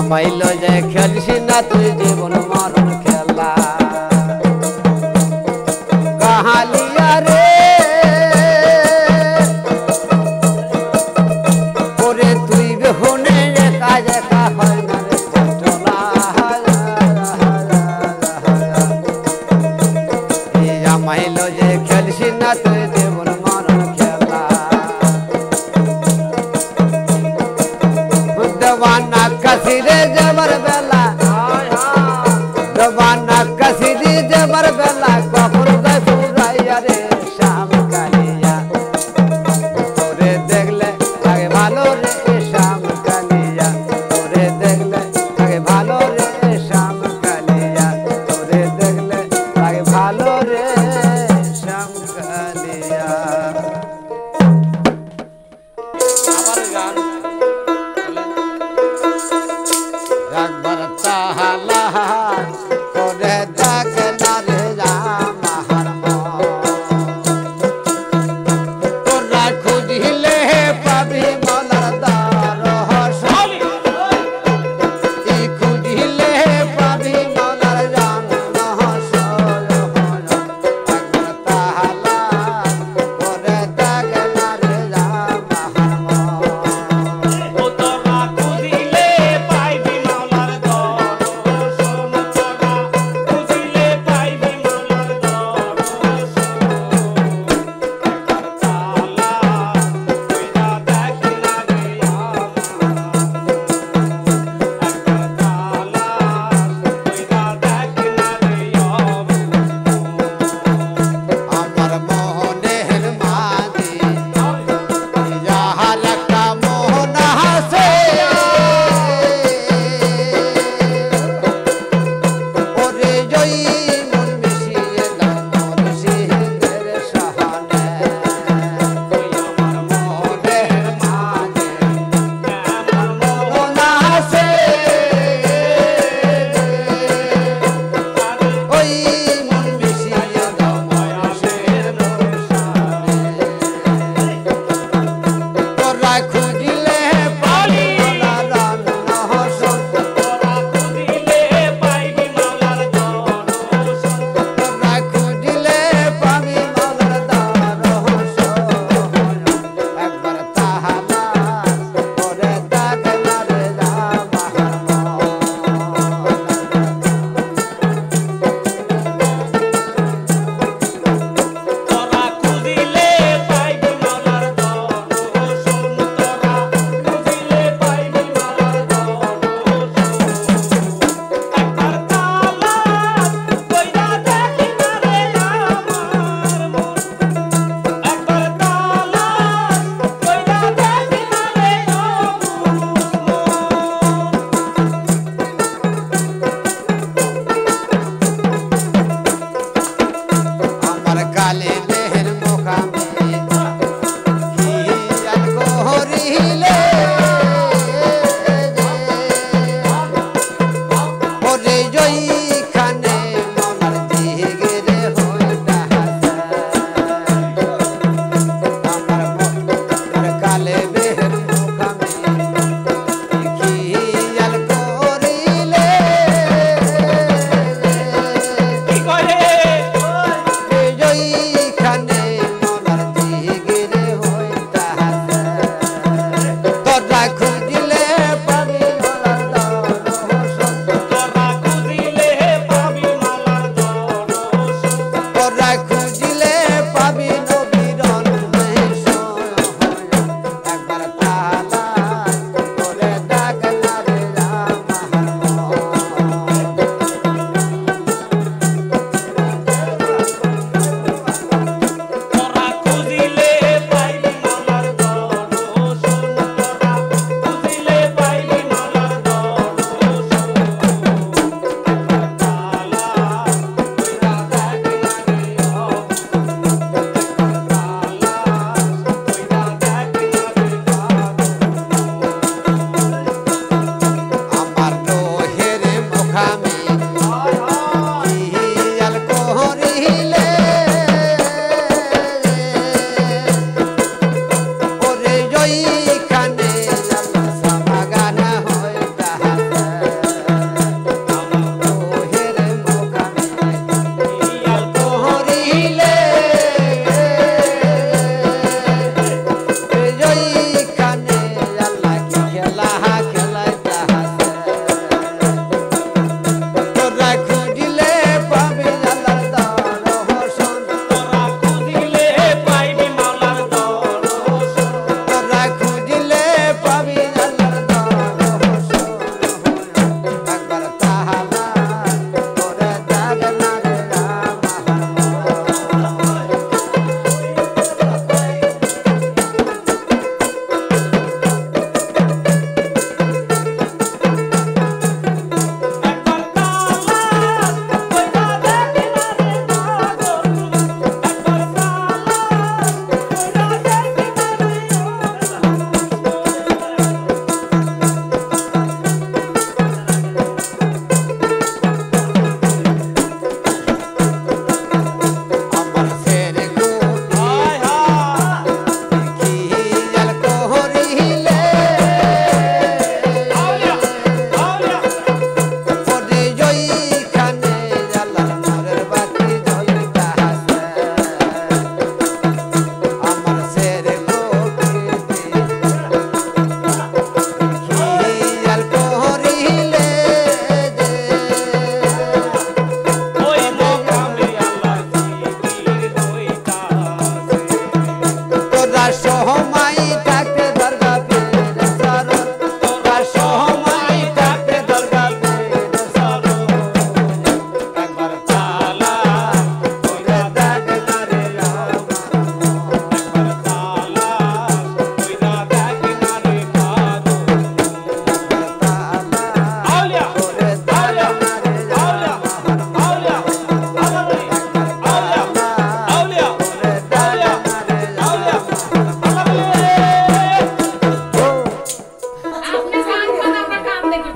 আমাইল যে খেলিস না তুই জীবন মরণ খেলা কাহালিয়া রে ওরে তুই বেহুনে একা একা হয় না রে পটলা আমাইল যে খেলিস না তুই জীবন মরণ খেলা দেওয়ানা কাশিরে যাবার বেলা দেওয়ানা কাশিরে যাবার বেলা কখন যায় ফুরাইয়া রে শ্যাম কালিয়া তোরে দেখলে আগে ভালো রে শ্যাম কালিয়া তোরে দেখলে আগে ভালো রে শ্যাম কালিয়া তোরে দেখলে আগে ভালো রে শ্যাম কালিয়া আবার গান রাখবার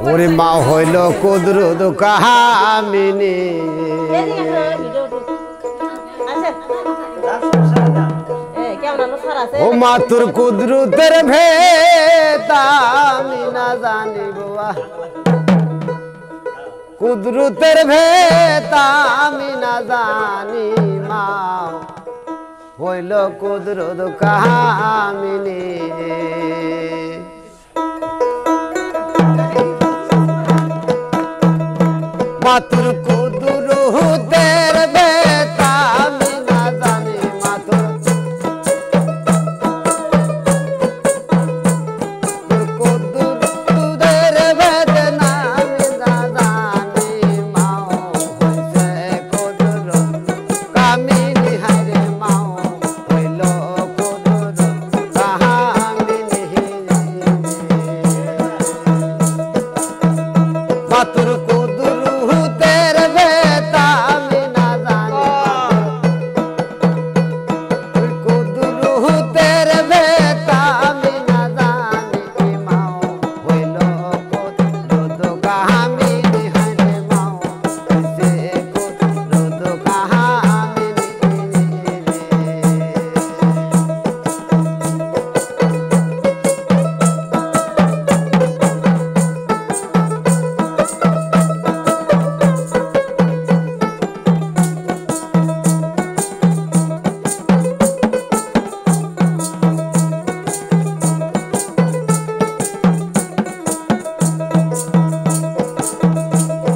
ওরে মা হইল কুদরত কাহামিনী ও মা তোর কুদরতের ভেদ আমি না জানি বাবা কুদরতের ভেদ আমি না জানি মা হইল কুদরত কাহামিনী মাতুর কুদরতের ভেদ আমি না জানি মাতুর কুদরতের ভেদ না আমি না জানি মাও হইছে কুদরত কামিনী হারে মাও হইল কুদরত কামিনী মাতুর কুদরতের ভেদ আমি না জানি কুদরতের ভেদ আমি না জানি মাও হইল কুদরত কামিনী হারে মাও হইছে কুদরত কামিনী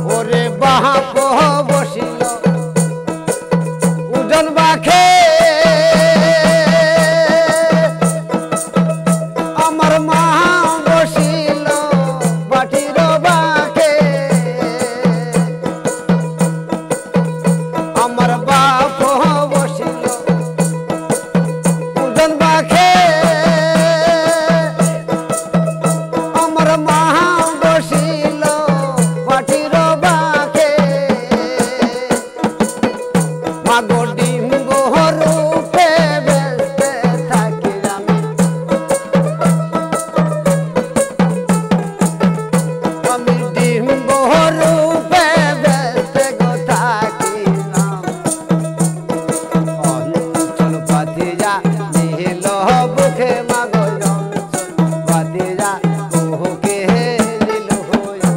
ওরে বাপ বসিল উজন বাখে আমার মা বসিল বাটির বাখে আমার বাপ বসিল উজন বাখে আমার মা বসিল বাটির বাখে মাগো ডিম্ব রূপে বেঁচে থাকি আমি ডিম্ব রূপে বেঁচে গো থাকিলাম অঞ্চল পাতিয়া নীল বুকে মাগো অঞ্চল পাতিয়া বুকে নীল হইল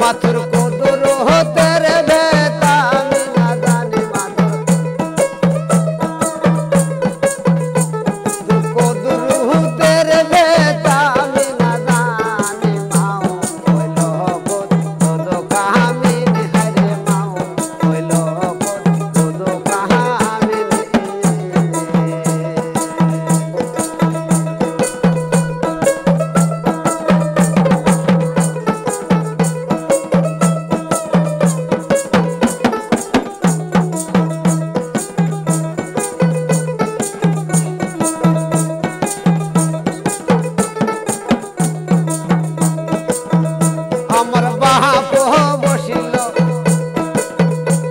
মাথুর কুদরতের ভেদ আমি না জানি মাথুর কুদরতের ভেদ আমি না জানি মাও হইল কুদরত কামিনী হারে মাও হইল কুদরত কামিনী আমার বাপ বসিল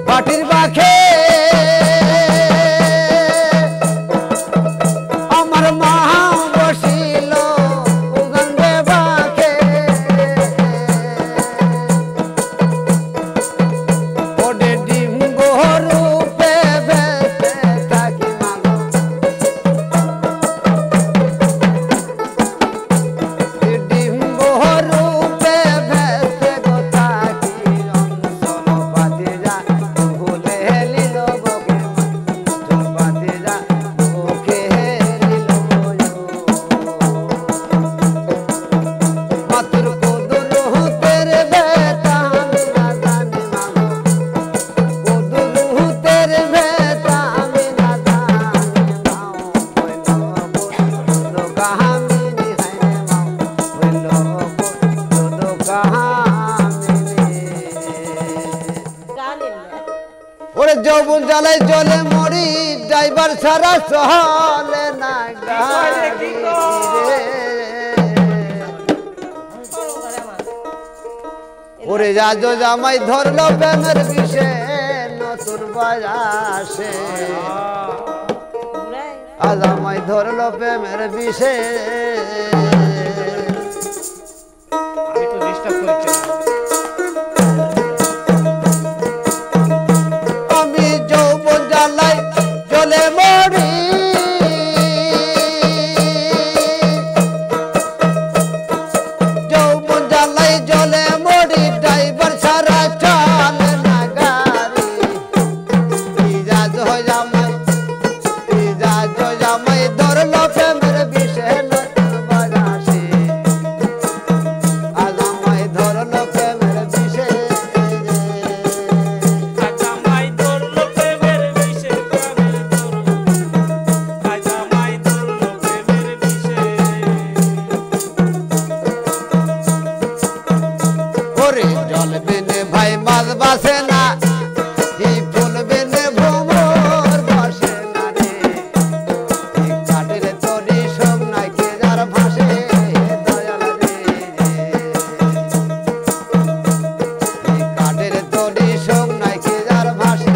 বাটির বাখে আমার মা বসিল উগন্ডে বাখে ওডে ডিম্ব রূপে বেঁচে থাকি মাগো ডিম্ব রূপে বেঁচে গো থাকি অঞ্চল পাতিয়া ভুলে লিল বকে অঞ্চল পাতিয়া বুকে লিল মাতুর কুদরতের ভেদ আমি না জানি মাগো কুদরতের ভেদ আমি না জানি মাও হইল কুদরত কামিনী হারে মাও হইল কুদরত কামিনী ওরে যৌবন জ্বালাই জলে মরি ড্রাইভার ছাড়া চলে না গাড়ি রে ওরে রাজো জামাই ধরলো প্রেমের বিষে নতুন বাজাসে আজ আমায় ধরলো প্রেমের বিষে ডিস্টার্ব করেছে না। আমি যৌবন জ্বালাই জ্বলে মরি যৌবন জ্বালাই জ্বলে মরি ড্রাইভার ছাড়া চলে না গাড়ি ইজাজ হয়ে জামাই ধরলো প্রেমের বিষে বাজাসে আজ আমায় ধরলো প্রেমের বিষে আজ আমায় ধরলো প্রেমের বিষে প্রাণের ধরো আজ আমায় ধরলো প্রেমের বিষে ওরে জল বিনে ভাই মাছ বাসে না এই ফুল বিনে ভ্রমর বসে না রে এই কাঠের তরি সব নাকি যার ভাসে দয়াল রে এই কাঠের তরি সব নাকি যার ভাসে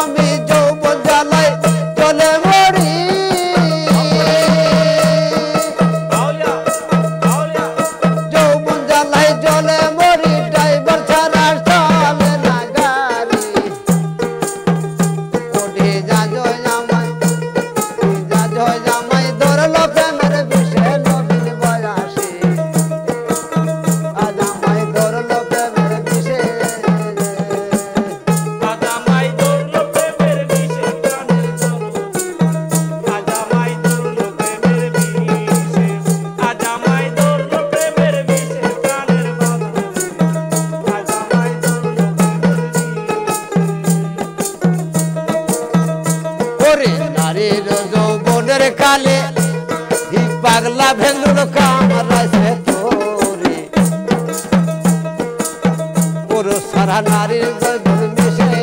আমি যৌবন জ্বালাই জ্বলে মরি আউলিয়া আউলিয়া যৌবন জ্বালাই জ্বলে মরি ড্রাইভার ছাড়া চলে না গাড়ি ওঠে যা জয় জামাই ধরলো প্রেমের বিষে নবীন বয়াসে আজ আমায় ধরলো প্রেমের বিষে আজ আমায় ধরলো প্রেমের বিষে প্রাণের ধরো আজ আমায় ধরলো প্রেমের বিষে আজ আমায় ধরলো প্রেমের বিষে প্রাণের বাধা আজ আমায় ধরলো প্রেমের বিষে ওরে নারীর যৌবনের কালে এই পাগলা ভেঙ্গুল কামড়াছে তোরে পুরুষ সারা নারীর যৌবন মিশে